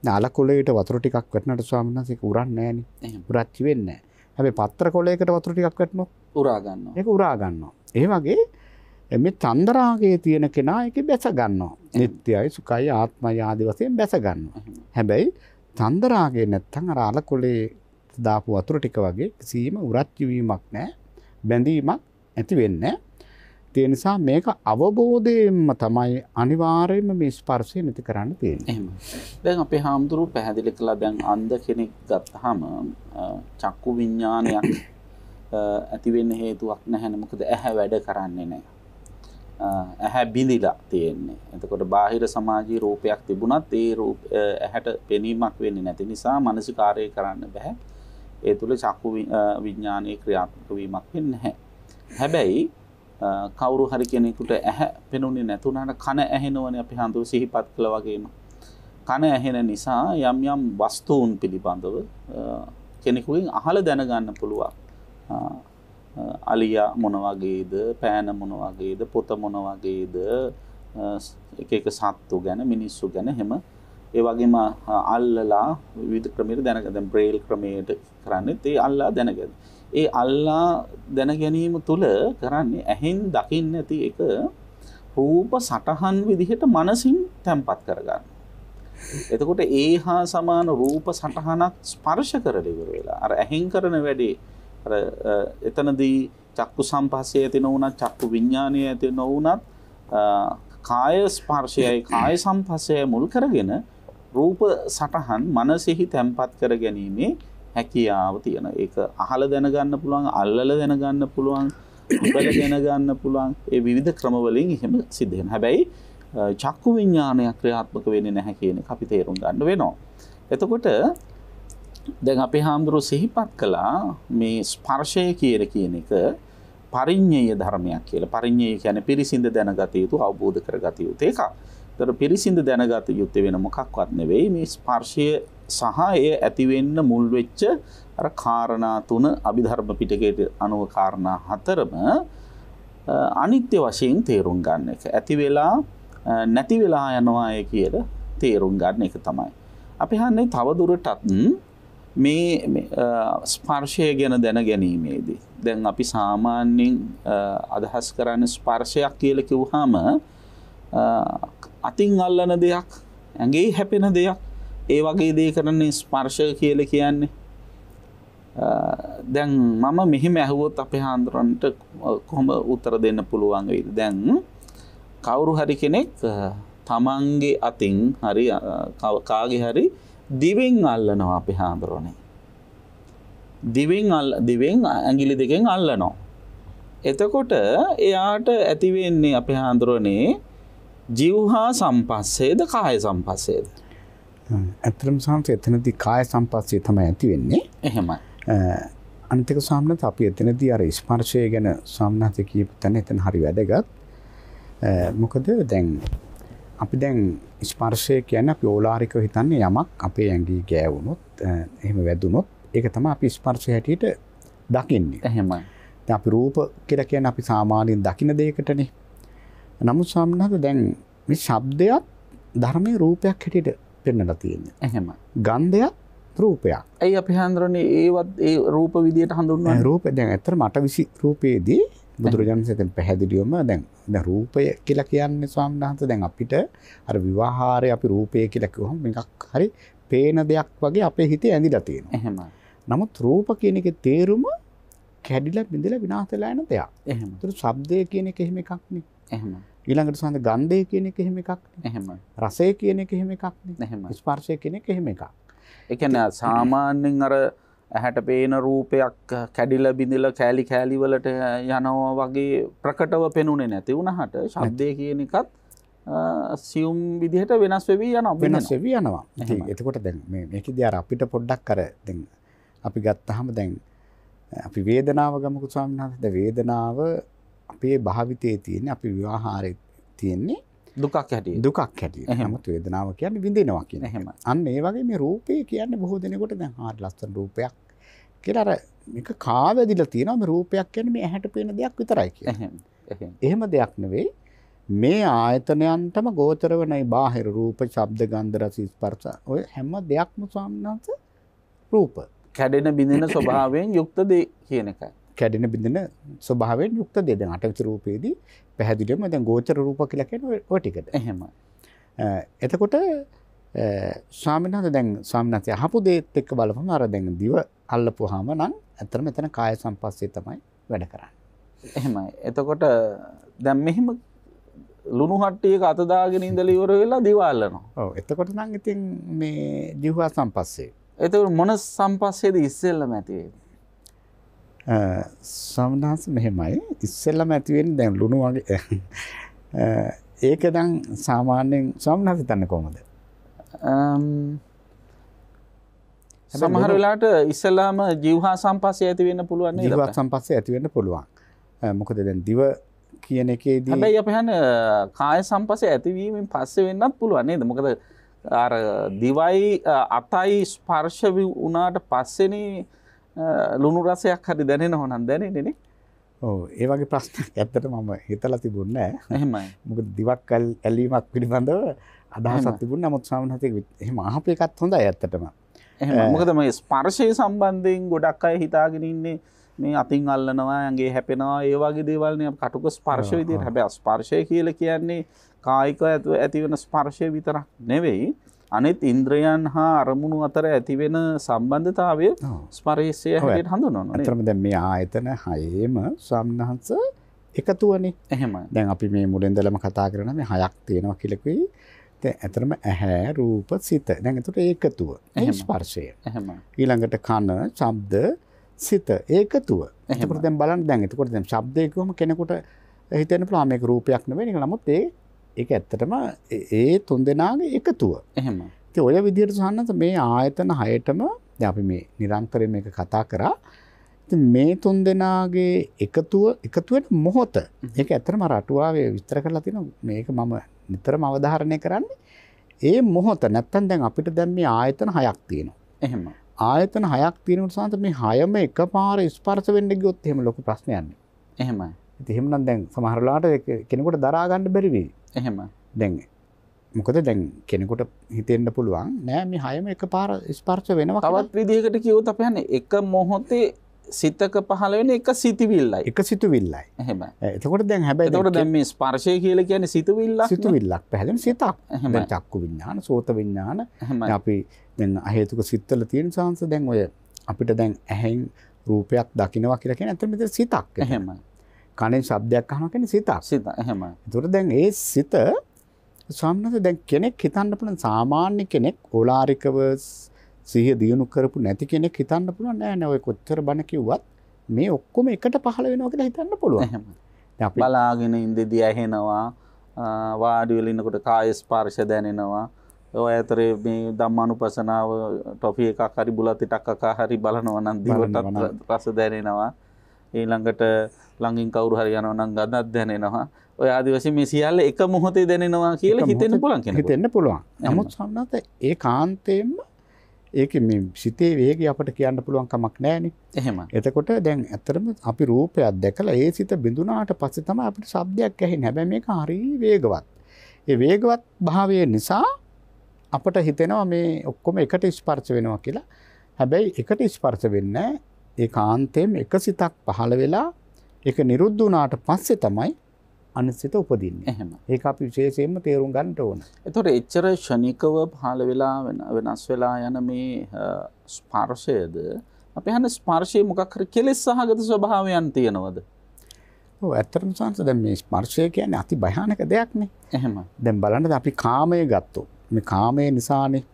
නාලකොළේට වතුර ටිකක් වැටෙනට ස්වාමීන් වහන්සේ ඒක උරන්නේ නැහනේ. උරච්චි වෙන්නේ නැහැ. හැබැයි පත්‍ර කොළයකට වතුර ටිකක් වැටෙනොත් උරා ගන්නවා. ඒක උරා ගන්නවා. ඒ වගේ මේ චන්දරාගයේ තියෙන කෙනා ඒකේ බැස ගන්නවා. නිට්ටයයි සුඛයි ආත්මයි ආදී වශයෙන් බැස ගන්නවා. හැබැයි චන්දරාගය නැත්තම් අර අලකොළේ දාපු වතුර ටික වගේ කිසිම උරච්චි වීමක් නැහැ. බැඳීමක් ඇති වෙන්නේ නැහැ. ඒ නිසා මේක අවබෝධයෙන්ම තමයි අනිවාර්යයෙන්ම මේ ස්පර්ශය නැති කරන්න තියෙන්නේ. එහෙම. දැන් අපේ හාමුදුරුවෝ පැහැදිලි කළා දැන් අන්ධ කෙනෙක් ගත්තාම චක්කු විඥානයක් ඇති වෙන්න හේතුවක් නැහැනේ. මොකද ඇහැ වැඩ කරන්නේ නැහැ. ඇහැ බිඳිලා තියෙන්නේ. එතකොට බාහිර සමාජීය රූපයක් තිබුණත් ඒ රූප ඇහැට පෙනීමක් වෙන්නේ නැති නිසා මානසිකාරය කරන්න බෑ. ඒ තුල චක්කු විඥානයේ ක්‍රියාත්මක වීමක් වෙන්නේ නැහැ. හැබැයි කවුරු හරි කෙනෙකුට ඇහැ පෙනුනේ නැතුණාට කන ඇහෙනවනේ අපි හඳුරු සිහිපත් කළා වගේම. කන ඇහෙන නිසා යම් යම් වස්තුන් පිළිබඳව කෙනෙකුගෙන් අහලා දැනගන්න පුළුවන්. අලියා මොන වගේද, පෑන මොන වගේද, පොත මොන වගේද, එක එක සත්තු ගැන, මිනිස්සු ගැන හැම ඒ වගේම අල්ලලා විවිධ ක්‍රමයකට දැනගන්න. දැන් බ්‍රේල් ක්‍රමයට කරන්නේ ඒ අල්ලා දැනගන්න. ඒ අල්ලා දැන ගැනීම තුළ කරන්නේ ඇහෙන් දකින්න නැති එක රූප සටහන් විදිහට මනසින් තැම්පත් කරගන්න. එතකොට ඒ හා සමාන රූප සටහනක් ස්පර්ශ කරලා ඉවර වෙලා අර ඇහෙන් කරන වැඩේ අර එතනදී චක්කු සම්පස්සේ ඇති නොවුනත් චක්කු විඥානය ඇති නොවුනත් කාය ස්පර්ශයයි කාය සම්පස්සය මුල් කරගෙන රූප සටහන් මනසෙහි තැම්පත් කර ගැනීමේ හැකියාව තියෙන. ඒක අහලා දැනගන්න පුළුවන්, අල්ලලා දැනගන්න පුළුවන්, බල දැනගන්න පුළුවන් ඒ විවිධ ක්‍රම වලින් එහෙම සිද්ධ වෙනවා. හැබැයි චක්කු විඥානය ක්‍රියාත්මක වෙන්නේ නැහැ කියන එක අපි තේරුම් ගන්න වෙනවා. එතකොට දැන් අපේ හාමුදුරුවෝ සිහිපත් කළා මේ ස්පර්ශය කියන එක පරිඤ්ඤය ධර්මයක් කියලා. පරිඤ්ඤය කියන්නේ පිරිසිඳ දැනගත යුතු අවබෝධ කරගත යුතු එකක්. ඒතර පිරිසිඳ දැනගත යුත්තේ වෙන මොකක්වත් නෙවෙයි මේ ස්පර්ශය සහ එය ඇති වෙන්න මුල් වෙච්ච අර කාරණා තුන අභිධර්ම පිටකයේ අනුව කාරණා හතරම අනිත්‍ය වශයෙන් තේරුම් ගන්න එක. ඇති වෙලා නැති වෙලා යනවා කියලා තේරුම් ගන්න එක තමයි. අපි හන්නේ තව දුරටත් මේ ස්පර්ශය ගැන දැන ගැනීමේදී දැන් අපි සාමාන්‍යයෙන් අදහස් කරන්නේ ස්පර්ශයක් කියලා කිව්වහම අතින් අල්ලන දෙයක්, ඇඟේ හැපෙන දෙයක්, ඒ වගේ දේ කරන්නේ ස්පර්ශය කියලා කියන්නේ. දැන් මම මෙහෙම ඇහුවොත් අපේ හාමුදුරන්ට කොහොම උත්තර දෙන්න පුළුවන් වෙයිද? දැන් කවුරු හරි කෙනෙක් තමන්ගේ අතින් හරි කාගේ හරි දිවෙන් අල්ලනවා අපේ හාමුදුරනේ. දිවෙන් ඇඟිලි දෙකෙන් අල්ලනවා. එතකොට එයාට ඇති වෙන්නේ අපේ හාමුදුරනේ ජීවහා සම්පස්සේද කාය සම්පස්සේද? ඇත්තටම සාන්ත එතනදී කාය සම්පස්සේ තමයි ඇති වෙන්නේ. එහෙමයි. අනිතික සාමනත් අපි එතනදී අර ස්පර්ශය ගැන සාමනත් කියපු තැන එතන හරි වැදගත්. මොකද දැන් අපි දැන් ස්පර්ශය කියන්නේ අපි ඕලාරිකව හිතන්නේ යමක් අපේ ඇඟි ගෑවුනොත් එහෙම වැදුනොත් ඒක තමයි අපි ස්පර්ශය හැටියට දකින්නේ. එහෙමයි. දැන් අපි රූප කියලා කියන්නේ අපි සාමාන්‍යයෙන් දකින දෙයකටනේ. නමුත් සාමනත් දැන් මේ ශබ්දයක් ධර්මයේ රූපයක් හැටියට පෙන්වලා තියෙන්නේ. එහෙමයි. ගන්ධයක් රූපයක්. ඇයි අපි හඳුරන්නේ ඒ රූප විදියට හඳුන්වන්නේ? රූප දැන් ඇත්තට මට විසි රූපේදී බුදුරජාණන් වහන්සේ පැහැදිලිවම දැන් රූපය කියලා කියන්නේ ස්වාමීන් වහන්සේ දැන් අපිට අර විවාහාරය අපි රූපය කියලා කිව්වම මේකක් හරි පේන දෙයක් වගේ අපේ හිතේ ඇඳිලා තියෙනවා. එහෙමයි. නමුත් රූප කියන එකේ තේරුම කැඩිලා බිඳලා විනාශ වෙලා යන දෙයක්. එහෙමයි. ඒතර ශබ්දය කියන එක එහෙම එකක් නේ. එහෙමයි. ඊළඟට සඳ ගන්ධය කියන එක එහෙම එකක් නේ. එහෙමයි. රසය කියන එක එහෙම එකක් නේ. එහෙමයි. ස්පර්ශය කියන එක එහෙම එකක්. ඒ කියන්නේ සාමාන්‍යයෙන් අර ඇහැට පේන රූපයක් කැඩිලා බිඳිලා කෑලි වලට යනවා වගේ ප්‍රකටව පෙනුනේ නැති වුණාට ශබ්දය කියන එකත් සියුම් විදිහට වෙනස් වෙවි යනවා. වෙනස් වෙවි යනවා. ඉතින් එතකොට දැන් මේකදී අර අපිට පොඩ්ඩක් අර දැන් අපි ගත්තාම දැන් අපි වේදනාව ගමුකෝ ස්වාමීන් වහන්සේ. දැන් වේදනාව අපේ භාවිතයේ තියෙන්නේ අපි විවාහාරයේ තියෙන්නේ දුකක් හැටියට. දුකක් හැටියට. නමුත් වේදනාව කියන්නේ විඳිනවා කියන. එහෙම. අන්න ඒ වගේ මේ රූපේ කියන්නේ බොහෝ දෙනෙකුට දැන් හරිය ලස්සන රූපයක් කියලා අර මේක කාවැදිලා තියෙනවා මේ රූපයක් කියන්නේ මේ ඇහැට පේන දෙයක් විතරයි කියලා. එහෙම දෙයක් නෙවෙයි. මේ ආයතනයන්ටම ගෝචර වෙන මේ බාහිර රූප, ශබ්ද, ගන්ධ, රස, ස්පර්ශ ඔය හැම දෙයක්ම ස්වාමීනාත් රූප. කැඩෙන බිඳෙන ස්වභාවයෙන් යුක්ත දේ කියන එකයි. කැඩෙන බිඳෙන ස්වභාවයෙන් යුක්ත දේ. දැන් අටවිච රූපේදී පැහැදිලිවම දැන් ගෝචර රූප කියලා කියන්නේ ඔය ටිකද. එහෙමයි. එතකොට ස්වාමීනාත් දැන් ස්වාමීනාත් අහපු දේත් එක්ක බලපුවම අර දැන් දිව අල්ලපුවාම නම් ඇත්තටම එතන කාය සම්පස්සේ තමයි වැඩ කරන්නේ. එහෙමයි. එතකොට දැන් මෙහෙම ලුණු හට්ටියක අත දාගෙන ඉඳලා ඉවර වෙලා දිව අල්ලනවා. ඔව්. එතකොට නම් ඉතින් මේ ජීවහා සම්පස්සේ. එතකොට මොන සම්පස්සේද ඉස්සෙල්ලම ඇති වෙන්නේ? සම්නාස මෙහෙමයි. ඉස්සෙල්ලම ඇති වෙන්නේ දැන් ලුණු වගේ. ඒක දැන් සාමාන්‍යයෙන් සම්නාස හිතන්නේ කොහොමද? සමහර වෙලාවට ඉස්සෙල්ලාම ජීවහා සම්පස්සේ ඇති වෙන්න පුළුවන් නේද? ජීවහා සම්පස්සේ ඇති වෙන්න පුළුවන්. මොකද දැන් දිව කියන එකේදී හැබැයි අපි හන්නේ කාය සම්පස්සේ ඇතිවීමෙන් පස්සේ වෙන්නත් පුළුවන් නේද? මොකද අර දිවයි අතයි ස්පර්ශ වුණාට පස්සේනේ ලුණු රසයක් හරි දැනෙනව නම් දැනෙන්නේ නේ. ඔව් ඒ වගේ ප්‍රශ්නයක් ඇත්තට මම හිතලා තිබුණේ නැහැ. එහෙමයි. මොකද දිවක් ඇලීමක් පිළිබඳව අදහසක් තිබුණේ. නමුත් සාමාන්‍යයෙන් එහෙම අහපු එකත් හොඳයි ඇත්තටම. එහෙමයි. මොකද මේ ස්පර්ශය සම්බන්ධයෙන් ගොඩක් අය හිතාගෙන ඉන්නේ මේ අතින් අල්ලනවා, ඇඟේ හැපෙනවා, ඒ වගේ දේවල් නේ කටුක ස්පර්ශ විදියට. හැබැයි ස්පර්ශය කියලා කියන්නේ කායික ඇති වෙන ස්පර්ශය විතරක් නෙවෙයි. අනිත් ඉන්ද්‍රයන් හා අරමුණු අතර ඇති වෙන සම්බන්ධතාවය ස්පර්ශය හැටියට හඳුන්වනවා නේද? අතරම දැන් මේ ආයතන හයේම සම්නහස එකතුවනේ. එහෙමයි. දැන් අපි මේ මුලින්දලම කතා කරන මේ හයක් තියෙනවා කියලා කිව්වේ. දැන් අතරම ඇහැ, රූප, සිත. දැන් ඒකට ඒකතුව. මේ ස්පර්ශය. එහෙමයි. ඊළඟට කන, ශබ්ද, සිත ඒකතුව. එතකොට දැන් බලන්න දැන් එතකොට දැන් ශබ්දය කිව්වම කෙනෙකුට හිතෙන්න පුළුවන් මේක රූපයක් නෙවෙයි නේ. නමුත් ඒක ඇත්තටම ඒ තුන්දෙනාගේ එකතුව. එහෙම. ඉතින් ඔය විදිහට සහන්නත මේ ආයතන හයටම දැන් අපි මේ නිරන්තරයෙන් මේක කතා කරා. ඉතින් මේ තුන්දෙනාගේ එකතු වෙන මොහොත. ඒක ඇත්තටම රටුවාවේ විස්තර කරලා තියෙනවා. මේක මම නිතරම අවධාරණය කරන්නේ. ඒ මොහොත නැත්තම් දැන් අපිට දැන් මේ ආයතන හයක් තියෙනවා. එහෙම. ආයතන හයක් තියෙනකොට සාන්ත මේ හයම එකපාර ස්පර්ශ වෙන්න ගියොත් එහෙම ලොකු ප්‍රශ්නයක් නේ. එහෙමයි. ඉතින් එහෙමනම් දැන් සමහර වෙලාවට කෙනෙකුට දරා ගන්න බැරි වෙයි. එහෙම. දැන් මොකද දැන් කෙනෙකුට හිතෙන්න පුළුවන් නෑ මේ හයම එකපාර ස්පර්ශ වෙනවා කියලා. තවත් විදිහකට කිව්වොත් අපි හන්නේ එක මොහොතේ සිතක පහළ වෙන එක සිතවිල්ලයි. එක සිතුවිල්ලයි. එහෙමයි. එතකොට දැන් හැබැයි එතකොට දැන් මේ ස්පර්ශය කියලා කියන්නේ සිතවිල්ලක්. සිතුවිල්ලක් පැහැදිලි සිතක්. දැන් චක්කු විඥාන, සෝත විඥාන. අපි දැන් අහේතුක සිත්තල තියෙන සංස දැන් ඔය අපිට දැන් ඇහෙන් රූපයක් දකින්නවා කියලා කියන්නේ අතන මෙතන සිතක්. එහෙමයි. කනෙන් ශබ්දයක් අහනවා කියන්නේ සිතක්. සිත. එහෙමයි. එතකොට දැන් ඒ සිත සාමාන්‍යයෙන් දැන් කෙනෙක් හිතන්න පුළුවන් සාමාන්‍ය කෙනෙක් ඕලාරිකව සිහිය දියුණු කරපු නැති කෙනෙක් හිතන්න පුළුවන් නෑ ඔය කොච්චර බණ කිව්වත් මේ ඔක්කොම එකට පහළ වෙනවා කියලා හිතන්න පුළුවන්. එහෙමයි. දැන් අපි බලාගෙන ඉඳදී ඇහෙනවා වාඩි වෙලා ඉන්නකොට කාය ස්පර්ශ දැනෙනවා. ඔය ඇතරේ මේ ධම්මානුපස්සනාව ටොෆි එකක් හරි බුලත් ටිකක් හරි බලනවා නම් දිවට රස දැනෙනවා. ඊළඟට ළඟින් කවුරු හරි යනවා නම් ගඳක් දැනෙනවා. ඔය ආදි වශයෙන් මේ සියල්ල එක මොහොතේ දැනෙනවා කියලා හිතෙන්න පුළුවන් කෙනෙකුට. හිතෙන්න පුළුවන්. නමුත් සම්මත ඒ කාන්තේම ඒකේ මේ සිතේ වේගය අපිට කියන්න පුළුවන් කමක් නැහැනේ. එහෙමයි. එතකොට දැන් ඇත්තටම අපි රූපයක් දැකලා ඒ සිත බිඳුනාට පස්සේ තමයි අපිට ශබ්දයක් ඇහෙන්නේ. හැබැයි මේක හරි වේගවත්. ඒ වේගවත් භාවය නිසා අපට හිතෙනවා මේ ඔක්කොම එකට ස්පර්ශ වෙනවා කියලා. හැබැයි එකට ස්පර්ශ වෙන්නේ ඒ කාන්තේම එක සිතක් පහළ වෙලා ඒක නිරුද්ධ වුණාට පස්සේ තමයි අනිසිත උපදින්නේ. එහෙම. ඒක අපි විශේෂයෙන්ම තේරුම් ගන්න ඕන. ඒතකොට එච්චර ෂණිකව පහළ වෙලා වෙනස් වෙලා යන මේ ස්පර්ශයද අපි හන ස්පර්ශයේ මොකක් හරි කෙලෙස් සහගත ස්වභාවයන් තියෙනවද? ඔව් ඇත්තටම සංස දැන් මේ ස්පර්ශය කියන්නේ අති භයානක දෙයක් නේ. එහෙම. දැන් බලන්න අපි කාමය ගත්තොත් මේ කාමයේ නිසානේ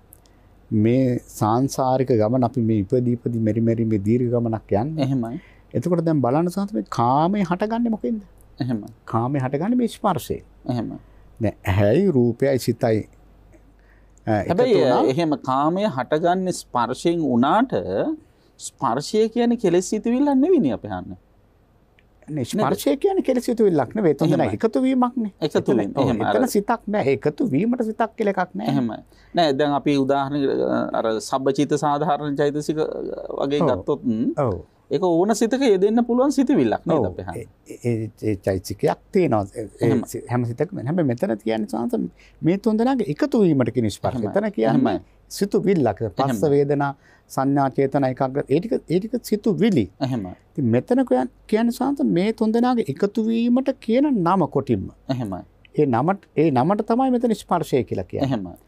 මේ සාංශාරික ගමන අපි මේ ඉපදී මෙරි මේ දීර්ඝ ගමනක් යන්නේ. එහෙමයි. එතකොට දැන් බලන්න සංස මේ කාමයේ හටගන්නේ මොකෙන්ද? එහෙම. කාමයේ හටගන්නේ මේ ස්පර්ශයෙන්. එහෙම. දැන් ඇහැයි රූපයයි සිතයි හැබැයි එහෙම කාමයේ හටගන්නේ ස්පර්ශයෙන් උනාට ස්පර්ශය කියන්නේ කෙලෙස් සිතුවිල්ලක් නෙවෙයිනේ අපි හන්නේ. නේ ස්පර්ශය කියන්නේ කෙලෙස් සිතුවිල්ලක් නෙවෙයි. තුන්දෙනා එකතු වීමක් නේ. එකතු වීම. එහෙම. එතන සිතක් නෑ. එකතු වීමට සිතක් කියලා එකක් නෑ. එහෙමයි. නෑ දැන් අපි උදාහරණ අර සබ්බචිත සාධාරණ චෛතසික වගේ ගත්තොත් ඔව් ඒක ඕන සිතක යෙදෙන්න පුළුවන් සිතවිල්ලක් නේද අපි හන්නේ. ඒ චෛතසිකයක් තියෙනවා. හැම සිතකම. හැබැයි මෙතන කියන්නේ සංස මේ තුන්දෙනාගේ එකතු වීමට කියන ස්පර්ශය. එතන කියන්නේ සිතුවිල්ලක්. පස්ස වේදනා සංඥා චේතනා ඒකාග්‍ර ඒ ටික සිතුවිලි. එහෙමයි. ඉතින් මෙතන කියන්නේ සංස මේ තුන්දෙනාගේ එකතු වීමට කියන නම කොටින්ම. එහෙමයි. ඒ නමට තමයි මෙතන ස්පර්ශය කියලා කියන්නේ. එහෙමයි.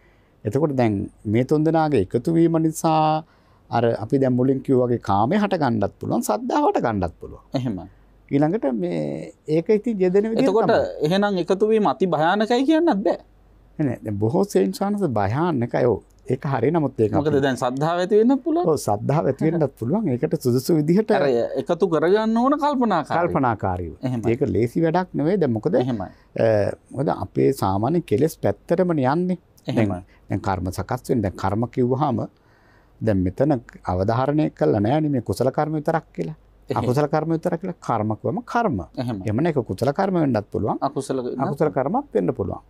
එතකොට දැන් මේ තුන්දෙනාගේ එකතු වීම නිසා අර අපි දැන් මුලින් කිව්වා වගේ කාමේ හට ගන්නත් පුළුවන් සද්ධාව හට ගන්නත් පුළුවන්. එහෙමයි. ඊළඟට මේ ඒක ඉතින් යෙදෙන විදිහට එතකොට එහෙනම් එකතු වීම අති භයානකයි කියන්නත් බෑ. නෑ දැන් බොහෝ සෙයින් සානස භයානකයි. ඔව් ඒක හරිය නමුත් ඒක මොකද දැන් සද්ධාව ඇති වෙන්නත් පුළුවන්. ඔව් සද්ධාව ඇති වෙන්නත් පුළුවන්. ඒකට සුදුසු විදිහට අර එකතු කරගන්න ඕන කල්පනාකාරීව. ඒක ලේසි වැඩක් නෙවෙයි. දැන් මොකද එහෙමයි. මොකද අපේ සාමාන්‍ය කෙලෙස් පැත්තටම යන්නේ. එහෙමයි. දැන් කර්ම සකස් වෙන දැන් කර්ම කිව්වහම දැන් මෙතන අවධාරණය කළා නෑනේ මේ කුසල කර්ම විතරක් කියලා. අකුසල කර්ම විතරක් කියලා කර්ම කිව්වම කර්ම. එහෙම නේ ඒක කුසල කර්ම වෙන්නත් පුළුවන්. අකුසල කර්මත් වෙන්න පුළුවන්.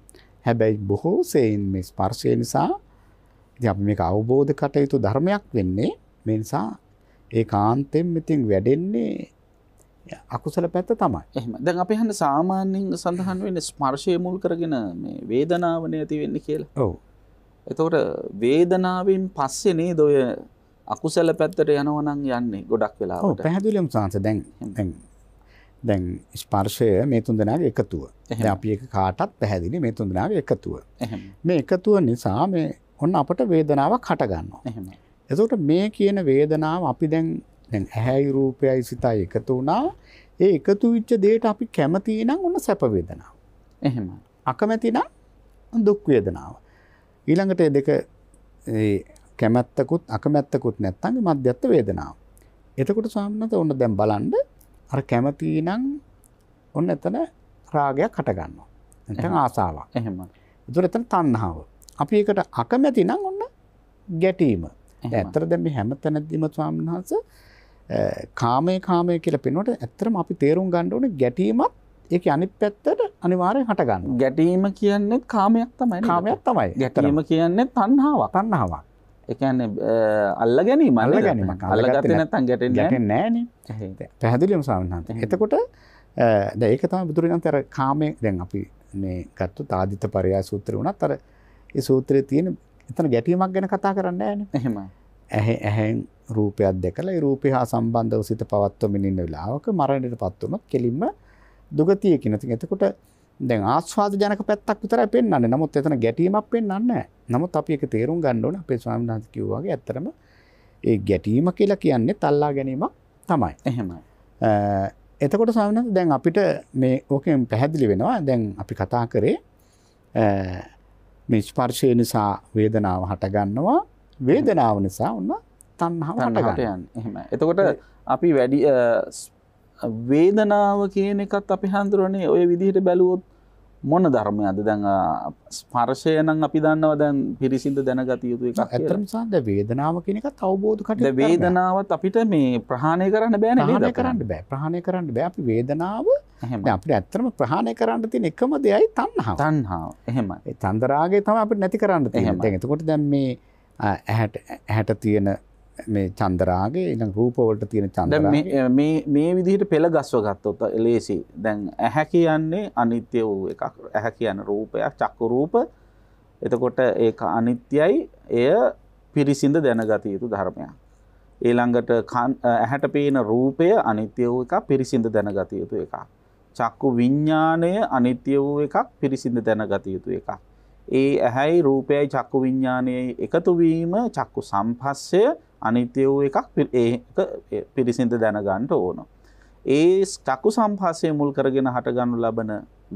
හැබැයි බොහෝ සෙයින් මේ ස්පර්ශය නිසා ඉතින් අපි මේක අවබෝධ කටයුතු ධර්මයක් වෙන්නේ මේ නිසා ඒකාන්තයෙන් මෙතින් වැඩෙන්නේ අකුසල පැත්ත තමයි. එහෙම. දැන් අපි හන්නේ සාමාන්‍යයෙන් සඳහන් වෙන්නේ ස්පර්ශය මුල් කරගෙන මේ වේදනාවනේ ඇති වෙන්නේ කියලා. ඔව්. එතකොට වේදනාවෙන් පස්සේ නේද ඔය අකුසල පැත්තට යනවා නම් යන්නේ ගොඩක් වෙලාවට. ඔව් පැහැදිලිවම සංස දැන් ස්පර්ශය මේ තුන්දෙනාගේ එකතුව. දැන් අපි එක කාටත් පැහැදිලි මේ තුන්දෙනාගේ එකතුව. මේ එකතුව නිසා මේ ඔන්න අපට වේදනාවක් හට ගන්නවා. එහෙමයි. එතකොට මේ කියන වේදනාව අපි දැන් ඇහැයි රූපයයි සිතයි එකතු වුණා. ඒ එකතු වෙච්ච දෙයට අපි කැමති නම් ඔන්න සැප වේදනාව. එහෙමයි. අකමැති නම් දුක් වේදනාව. ඊළඟට දෙක කැමැත්තකුත් අකමැත්තකුත් නැත්නම් මධ්‍යස්ථ වේදනාව. එතකොට ස්වාමීන් වහන්සේ ඔන්න දැන් බලන්න අර කැමති නම් ඔන්න එතන රාගයක් හට ගන්නවා. නැත්නම් ආසාවක්. එහෙමයි. ඒතර එතන තණ්හාව. අපි ඒකට අකමැති නම් ඔන්න ගැටීම. ඇත්තට දැන් මේ හැම තැනදීම ස්වාමීන් වහන්සේ කාමයේ කියලා පෙන්වනකොට ඇත්තටම අපි තේරුම් ගන්න ඕනේ ගැටීමත් ඒකේ අනිත් පැත්තට අනිවාර්යෙන් හට ගන්නවා. ගැටීම කියන්නේ කාමයක් තමයි. කාමයක් තමයි. ගැටීම කියන්නේ තණ්හාවක්. තණ්හාවක්. ඒ කියන්නේ අල්ල ගැනීම. අල්ලගත්තේ නැත්නම් ගැටෙන්නේ නෑනේ. පැහැදිලිවම ස්වාමීන් වහන්සේ. එතකොට දැන් ඒක තමයි බුදුරජාණන් අර කාමයේ දැන් අපි මේ ගත්තොත් ආදිත්‍ය පරයය සූත්‍රය වුණත් අර ඒ සූත්‍රයේ තියෙන එතන ගැටීමක් ගැන කතා කරන්නේ නෑනේ. එහෙමයි. ඇහෙන් රූපයක් දැකලා ඒ රූපය හා සම්බන්ධව සිත පවත්වමින් ඉන්න වෙලාවක මරණයටපත් වුණොත් කෙලින්ම දුගතිය කියන. ඉතින් එතකොට දැන් ආස්වාද ජනක පැත්තක් විතරයි පෙන්වන්නේ. නමුත් එතන ගැටීමක් පෙන්වන්නේ නැහැ. නමුත් අපි ඒක තේරුම් ගන්න ඕනේ. අපේ ස්වාමීන් වහන්සේ කිව්වා වගේ ඇත්තටම ඒ ගැටීම කියලා කියන්නේ තල්ලා ගැනීමක් තමයි. එහෙමයි. එතකොට ස්වාමීන් වහන්සේ දැන් අපිට මේ ඕකෙන් පැහැදිලි වෙනවා. දැන් අපි කතා කරේ මේ ස්පර්ශය නිසා වේදනාව හට ගන්නවා. වේදනාව නිසා උන්න තණ්හාව හට ගන්නවා. එහෙමයි. එතකොට අපි වැඩි වේදනාව කියන එකත් අපි හඳුරන්නේ ඔය විදිහට බැලුවොත් මොන ධර්මයක්ද? දැන් ස්පර්ශය නම් අපි දන්නවා දැන් පිරිසිඳ දැනගත යුතු එකක් කියලා. ඇත්තටම සාද වේදනාව කියන එකත් අවබෝධ කටයුතු. දැන් වේදනාවත් අපිට මේ ප්‍රහාණය කරන්න බෑ නේද? ප්‍රහාණය කරන්න බෑ. අපි වේදනාව දැන් අපිට ඇත්තටම ප්‍රහාණය කරන්න තියෙන එකම දෙයයි තණ්හාව. තණ්හාව. එහෙමයි. ඒ තණ්හරාගය තමයි අපිට නැති කරන්න තියෙන්නේ. දැන් එතකොට දැන් මේ ඇහැට තියෙන මේ චන්දරාගය ඊළඟ රූප වලට තියෙන චන්දරාගය දැන් මේ විදිහට පෙළ ගස්ව ගත්තොත් එලෙසි දැන් ඇහැ කියන්නේ අනිත්‍ය වූ එකක්. ඇහැ කියන්නේ රූපයක්, චක්කු රූප. එතකොට ඒක අනිත්‍යයි. එය පිරිසිඳ දැනගත යුතු ධර්මයක්. ඊළඟට ඇහැට පේන රූපය අනිත්‍ය වූ එකක්, පිරිසිඳ දැනගත යුතු එකක්. චක්කු විඥාණය අනිත්‍ය වූ එකක්, පිරිසිඳ දැනගත යුතු එකක්. ඒ ඇහැයි රූපයයි චක්කු විඥානයයි එකතු වීම චක්කු සම්පස්සය අනිත්‍ය වූ එකක්. ඒක පිරිසිඳ දැනගන්න ඕන. ඒ චක්කු සම්පස්සය මුල් කරගෙන හටගනු ලබන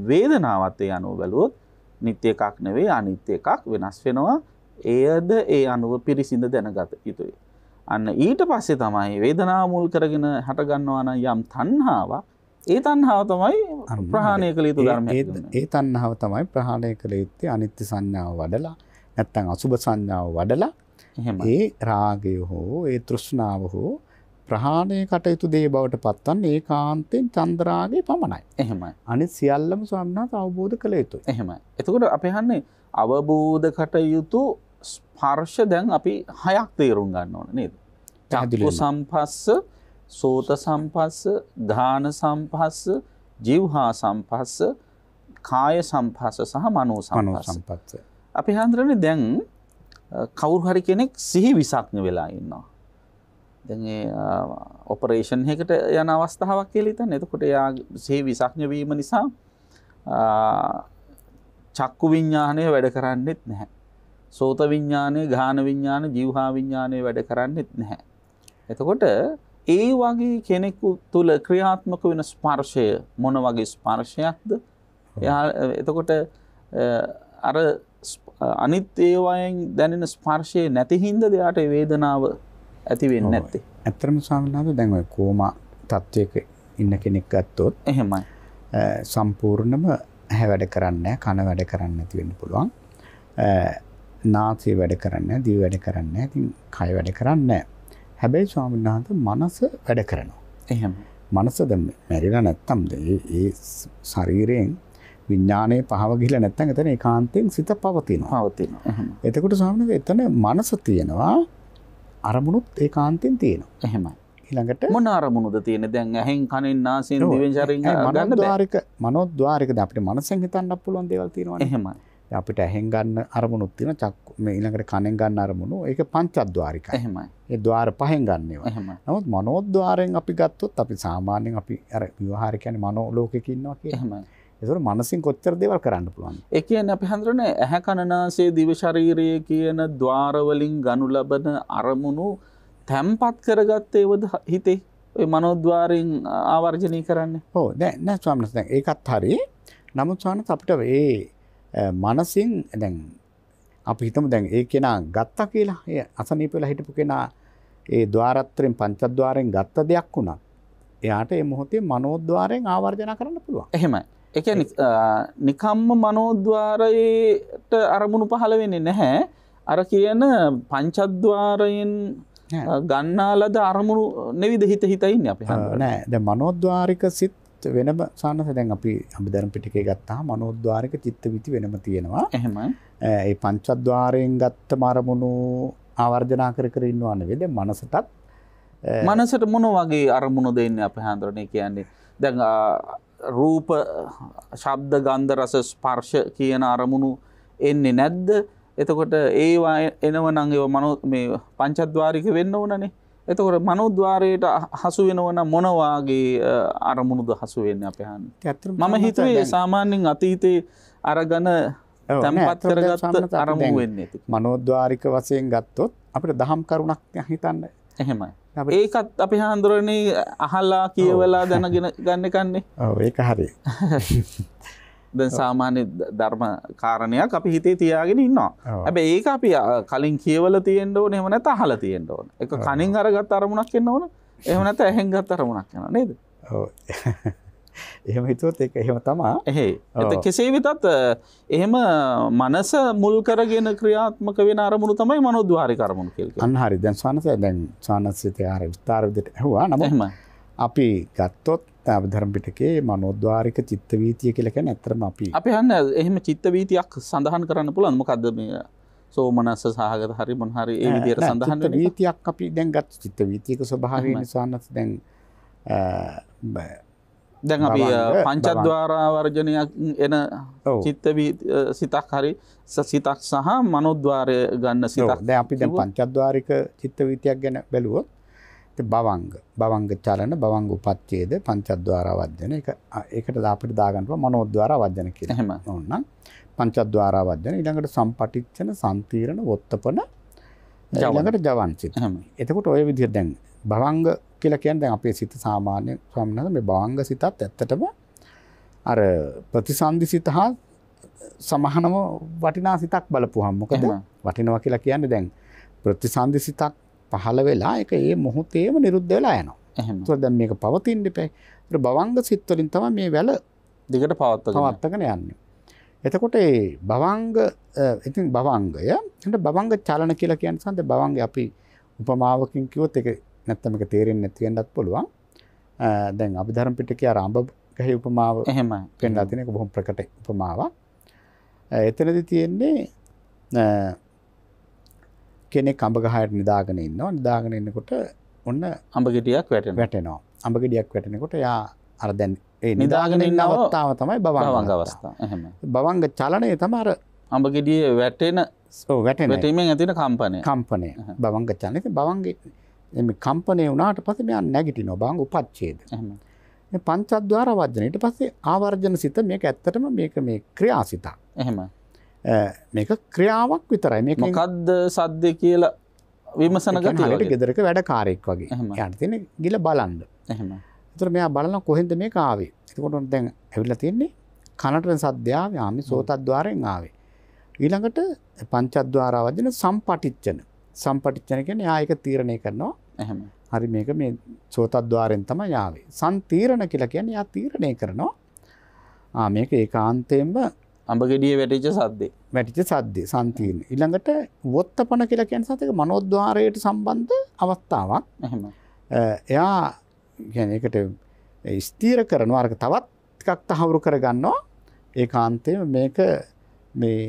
වේදනාවත් ඒ අනුව බැලුවොත් නිත්‍ය එකක් නෙවෙයි, අනිත්‍ය එකක්, වෙනස් වෙනවා. එයද ඒ අනුව පිරිසිඳ දැනගත යුතුයි. අන්න ඊට පස්සේ තමයි වේදනාව මුල් කරගෙන හටගන්නවා නම් යම් තණ්හාවක්, ඒ තණ්හාව තමයි ප්‍රහාණය කළ යුතු ධර්මයක්. ඒ තණ්හාව තමයි ප්‍රහාණය කළ යුත්තේ. අනිත්‍ය සංඥාව වඩලා නැත්නම් අසුභ සංඥාව වඩලා ඒ රාගය හෝ ඒ තෘෂ්ණාව හෝ ප්‍රහාණය කටයුතු දේ බවට පත්වන්නේ ඒකාන්තයෙන් චන්දරාගය පමණයි. එහෙමයි. අනිත් සියල්ලම ස්වාමීන් වහන්සේ අවබෝධ කළ යුතුයි. එහෙමයි. එතකොට අපි අහන්නේ අවබෝධ කටයුතු ස්පර්ශ දැන් අපි 6ක් තේරුම් ගන්න ඕන නේද? චක්කු සම්පස්ස, සෝත සම්පස්ස, ධාන සම්පස්ස, ජීවහා සම්පස්ස, කාය සම්පස්ස සහ මනෝ සම්පස්ස. අපි හඳුරන්නේ දැන් කවුරු හරි කෙනෙක් සිහි විසක්ඥ වෙලා ඉන්නවා. දැන් ඒ ඔපරේෂන් එකකට යන අවස්ථාවක් කියලා හිතන්න. එතකොට එයා සිහි විසක්ඥ වීම නිසා චක්කු විඥානය වැඩ කරන්නේත් නැහැ. සෝත විඥානය, ගාහන විඥානය, ජීවහා විඥානය වැඩ කරන්නේත් නැහැ. එතකොට ඒ වගේ කෙනෙකු තුල ක්‍රියාත්මක වෙන ස්පර්ශය මොන වගේ ස්පර්ශයක්ද? එයා එතකොට අර අනිත් ඒවායෙන් දැනෙන ස්පර්ශය නැති හින්දා එයාට වේදනාව ඇති වෙන්නේ නැත්තේ. ඇත්තටම ස්වාමීන් වහන්සේ දැන් ඔය කෝමා තත්වයක ඉන්න කෙනෙක් ගත්තොත් එහෙමයි. සම්පූර්ණම ඇහැ වැඩ කරන්නේ නැහැ, කන වැඩ කරන්නේ නැති වෙන්න පුළුවන්. නාසය වැඩ කරන්නේ නැහැ, දිව වැඩ කරන්නේ නැහැ, ඉතින් කය වැඩ කරන්නේ නැහැ. හැබැයි ස්වාමීන් වහන්සේ මනස වැඩ කරනවා. එහෙමයි. මනස දැන් මැරිලා නැත්තම් ඒ ශරීරයෙන් විඥානයේ පහව ගිහිලා නැත්නම් එතන ඒකාන්තයෙන් සිත පවතිනවා. එතකොට ස්වාමීන් වහන්සේ එතන මනස තියෙනවා, අරමුණුත් ඒකාන්තයෙන් තියෙනවා. එහෙමයි. ඊළඟට මොන අරමුණුද තියෙන්නේ? දැන් ඇහෙන් කනෙන් නාසයෙන් දිවෙන් ශරීරයෙන් ගන්න බෑ. මනෝද්වාරික දැන් අපිට මනසෙන් හිතන්නත් පුළුවන් දේවල් තියෙනවානේ. එහෙමයි. දැන් අපිට ඇහෙන් ගන්න අරමුණුත් තියෙනවා, චක්කු මේ ඊළඟට කනෙන් ගන්න අරමුණු ඒක පංචද්වාරිකයි. එහෙමයි. ඒ ద్వාර පහෙන් ගන්න ඒවා. එහෙමයි. නමුත් මනෝද්වාරයෙන් අපි ගත්තොත් අපි සාමාන්‍යයෙන් අපි අර විවහාර කියන්නේ මනෝ ලෝකෙක ඉන්නවා කියලා. එහෙමයි. ඒතර මනසින් කොච්චර දේවල් කරන්න පුළුවන්. ඒ කියන්නේ අපි හඳුනන්නේ ඇහැ කන නාසය දිව ශරීරය කියන ద్వාර වලින් ගනු ලබන අරමුණු තැම්පත් කරගත්තේවද හිතේ ඔය මනෝද්වාරයෙන් ආවර්ජනය කරන්නේ. ඔව් දැන් නෑ ස්වාමීන් වහන්සේ දැන් ඒකත් හරියි. නමුත් ස්වාමීන් වහන්සේ අපිට මේ මනසින් දැන් අපි හිතමු දැන් ඒ කෙනා ගත්තා කියලා. ඒ අසනීප වෙලා හිටපු කෙනා ඒ ద్వාරත්‍රයෙන් පංචද්වාරයෙන් ගත්ත දෙයක් වුණත් එයාට ඒ මොහොතේ මනෝද්වාරයෙන් ආවර්ජන කරන්න පුළුවන්. එහෙමයි. ඒ කියන්නේ නිකම්ම මනෝද්වාරයට අරමුණු පහළ වෙන්නේ නැහැ. අර කියන පංචද්වාරයෙන් ගන්නාලද අරමුණු නෙවිද හිත ඉන්නේ අපි හඳුනන. නෑ දැන් මනෝද්වාරික සිත් වෙනම සානස දැන් අපි අභිධර්ම පිටකේ ගත්තාම මනෝද්වාරික චිත්ත වීති වෙනම තියෙනවා. එහෙමයි. ඒ පංචද්වාරයෙන් ගත්ත අරමුණු ආවර්ජනා කර ඉන්නවා නෙවෙයි. දැන් මනසට මොන වගේ අරමුණු දෙන්නේ අපි හඳුනන්නේ කියන්නේ දැන් රූප ශබ්ද ගන්ධ රස ස්පර්ශ කියන අරමුණු එන්නේ නැද්ද? එතකොට ඒවා එනවනම් ඒවා මේ පංචද්වාරික වෙන්න ඕනනේ. එතකොට මනෝද්වාරයට හසු වෙනවනම් මොන වාගේ අරමුණුද හසු වෙන්නේ අපි අහන්නේ. මම හිතුවේ සාමාන්‍යයෙන් අතීතේ අරගෙන තැම්පත් කරගත්ත අරමුණු වෙන්නේ. මනෝද්වාරික වශයෙන් ගත්තොත් අපිට දහම් කරුණක් හිතන්න. එහෙමයි. ඒකත් අපි හඳුරන්නේ අහලා කියවලා දැනගෙන ගන්න කන්නේ. ඔව් ඒක හරි. දැන් සාමාන්‍ය ධර්ම කාරණයක් අපි හිතේ තියාගෙන ඉන්නවා. හැබැයි ඒක අපි කලින් කියවලා තියෙන්න ඕනේ. එහෙම නැත්නම් අහලා තියෙන්න ඕනේ. ඒක කනින් අරගත් අරමුණක් වෙන්න ඕන. එහෙම නැත්නම් ඇහෙන් ගත් අරමුණක් වෙනවා නේද? ඔව්. එහෙම හිතුවොත් ඒක එහෙම තමයි. එහෙයි. ඒත් කෙසේ වෙතත් එහෙම මනස මුල් කරගෙන ක්‍රියාත්මක වෙන අරමුණු තමයි මනෝද්වාරික අරමුණු කියලා කියන්නේ. අන්න හරි. දැන් ස්වානසිත ආර විස්තර විදිහට ඇහුවා. නමුත් අපි ගත්තොත් අභිධර්ම පිටකේ මනෝද්වාරික චිත්ත වීතිය කියලා කියන්නේ ඇත්තටම අපි හන්නේ එහෙම චිත්ත වීතියක් සඳහන් කරන්න පුළුවන්. මොකද්ද මේ සෝමනස්ස සහගත හරි මොන හරි ඒ විදිහට සඳහන් වෙන චිත්ත වීතියක් අපි දැන් ගත්ත චිත්ත වීතියක ස්වභාවය නිසානස් දැන් අපි පංචද්වාරා වර්ජනයක් එන චිත්ත සිතක් හරි සිතක් සහ මනෝද්වාරය ගන්න සිතක්. දැන් අපි දැන් පංචද්වාරික චිත්ත වීතියක් ගැන බැලුවොත් භවංග චලන භවංග උපච්ඡේද පංචද්වාරා වර්ජන ඒකට අපිට දාගන්න පුළුවන් මනෝද්වාරා වර්ජන කියලා. එහෙම. ඕනනම් පංචද්වාරා වර්ජන ඊළඟට සම්පටිච්ඡන සම්තිරණ වොත්තපන ඊළඟට ජවන්සිත. එතකොට ඔය විදිහට දැන් භවංග කියලා කියන්නේ දැන් අපේ සිත සාමාන්‍ය ස්වාමීන් වහන්සේ මේ භවංග සිතත් ඇත්තටම අර ප්‍රතිසන්දි සිත හා සමහනම වටිනා සිතක් බලපුවහම මොකද වටිනවා කියලා කියන්නේ දැන් ප්‍රතිසන්දි සිතක් පහළ වෙලා ඒක ඒ මොහොතේම නිරුද්ධ වෙලා යනවා. එහෙම. ඒත් දැන් මේක පවතින්න ඉපේ. ඒ භවංග සිත් වලින් තමයි මේ වැල දිගට පවත්වාගෙන යන්නේ. එතකොට ඒ භවංග ඉතින් භවංගය එතන භවංග චලන කියලා කියන්නේ සම්ද භවංගය අපි උපමාවකින් කිව්වොත් ඒක නැත්තම් මේක තේරෙන්නේ නැති වෙන්නත් පුළුවන්. දැන් අභිධර්ම පිටකයේ අර අඹ ගහේ උපමාව එහෙමයි. පෙන්නලා තියෙන එක බොහොම ප්‍රකට උපමාවක්. එතනදී තියෙන්නේ කෙනෙක් අඹ ගහයට නිදාගෙන ඉන්නවා. නිදාගෙන ඉන්නකොට ඔන්න අඹ ගෙඩියක් වැටෙනවා. අඹ ගෙඩියක් වැටෙනකොට එයා අර දැන් ඒ නිදාගෙන ඉන්න අවස්ථාව තමයි භවංග අවස්ථාව. එහෙමයි. භවංග චලනය තමයි අර අඹ ගෙඩියේ වැටීමෙන් ඇතිවෙන කම්පනය. භවංග චලනය. භවංගේ මේ කම්පණය වුණාට පස්සේ මෙයා නැගිටිනවා භවංග උපච්ඡේද. එහෙම. මේ පංචද්වාර වර්ජන ඊට පස්සේ ආවර්ජන සිත මේක ඇත්තටම මේ ක්‍රියාසිතක්. එහෙම. මේක ක්‍රියාවක් විතරයි. මේක මොකද්ද සද්දේ කියලා විමසන ගතිය වගේ. ගෙදරක වැඩකාරයෙක් වගේ. එයාට තියෙන ගිල බලන්න. එහෙම. ඒතර මෙයා බලනවා කොහෙන්ද මේක ආවේ. එතකොට දැන් ඇවිල්ලා තියෙන්නේ කනට සද්දය ආවේ ආමි සෝතද්වාරයෙන් ආවේ. ඊළඟට පංචද්වාර වර්ජන සම්පටිච්ඡන. සම්පටිච්ඡන කියන්නේ ආ ඒක තීරණය කරනවා. එහෙම. හරි මේක මේ සෝතද්වාරයෙන් තමයි ආවේ. සම්තීරණ කියලා කියන්නේ යා තීරණය කරනවා. මේක ඒකාන්තයෙන්ම අඹ ගෙඩියේ වැටිච්ච සද්දේ සම්තීරණ. ඊළඟට වොත්තපන කියලා කියන්නේ සතේක මනෝද්වාරයට සම්බන්ධ අවස්ථාවක්. එහෙම. එයා කියන්නේ ඒකට ස්ථීර කරනවා අරක තවත් ටිකක් තහවුරු කරගන්නවා. ඒකාන්තයෙන්ම මේක මේ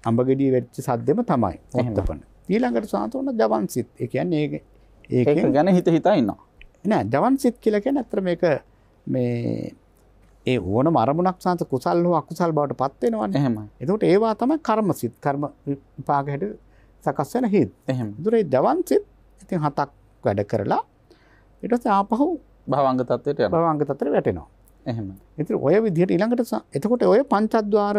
අඹ ගෙඩියේ වැටිච්ච සද්දෙම තමයි වොත්තපන. ඊළඟට සාතෝන ජවන්සිත. ඒ කියන්නේ ඒක ගැන හිතා ඉන්නවා. නෑ ජවන්සිත කියලා කියන්නේ අතර මේක මේ ඒ ඕනම අරමුණක් සාත කුසල් හෝ අකුසල් බවට පත් වෙනවනේ. එහෙමයි. එතකොට ඒවා තමයි කර්මසිත. කර්ම විපාක හැට සකස් වෙන හේතු. එහෙම. ඒතරේ ජවන්සිත ඉතින් 7ක් වැඩ කරලා ඊට පස්සේ ආපහු භවංග තත්ත්වයට යනවා. භවංග තත්ත්වයට වැටෙනවා. එහෙම. ඉතින් ඔය විදිහට ඊළඟට එතකොට ඔය පංචද්වාර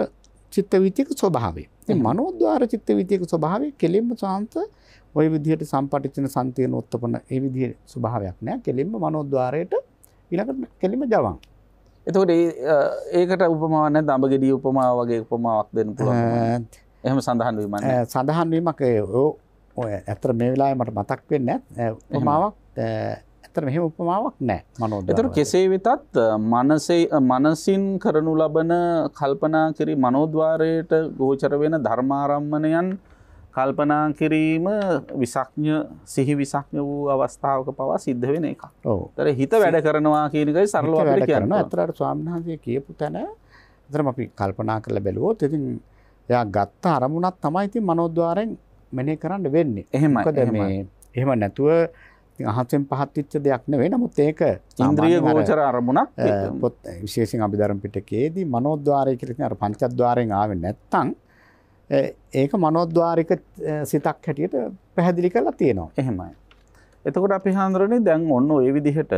චිත්ත වීතියක ස්වභාවය. ඉතින් මනෝද්වාර චිත්ත වීතියක ස්වභාවය කෙලින්ම සාන්ත ඔය විදිහට සම්පටිච්ඡන සම්තීර්ණ උත්පන්න ඒ විදිහේ ස්වභාවයක් නෑ. කෙලින්ම මනෝද්වාරයට ඊළඟට කෙලින්ම ජවං. එතකොට ඒකට උපමාවක් නැද්ද? අඹ ගෙඩිය උපමාව වගේ උපමාවක් දෙන්න පුළුවන්. එහෙම සඳහන් වීමක් නෑ. සඳහන් වීමක් ඔය ඇත්තට මේ වෙලාවේ මට මතක් වෙන්නේ නැහැ. උපමාවක් ඇත්තට මෙහෙම උපමාවක් නැහැ මනෝද්වාර. ඒතර කෙසේ වෙතත් මනසින් කරනු ලබන කල්පනා කිරීම මනෝද්වාරයට ගෝචර වෙන ධර්මාරම්මණයන් කල්පනා කිරීම විසක්ඥ සිහි විසක්ඥ වූ අවස්ථාවක පවා සිද්ධ වෙන එකක්. ඔව්. ඒතර හිත වැඩ කරනවා කියන එකයි සරලව අපිට කියන්න. ඇත්තට ස්වාමීන් වහන්සේ කියපු තැන ඇත්තටම අපි කල්පනා කරලා බැලුවොත් ඉතින් එයා ගත්ත අරමුණක් තමයි ඉතින් මනෝද්වාරයෙන් මෙනෙහි කරන්න වෙන්නේ. එහෙමයි. මොකද මේ එහෙම නැතුව ඉතින් අහසෙන් පහත් වෙච්ච දෙයක් නෙවෙයි. නමුත් ඒක ඉන්ද්‍රිය ගෝචර අරමුණක්. පොත් විශේෂයෙන් අභිධර්ම පිටකයේදී මනෝද්වාරය කියලා කියන අර පංචද්වාරයෙන් ආවේ නැත්තම් ඒක මනෝද්වාරික සිතක් හැටියට පැහැදිලි කරලා තියෙනවා. එහෙමයි. එතකොට අපි හඳුරන්නේ දැන් ඔන්න ඔය විදිහට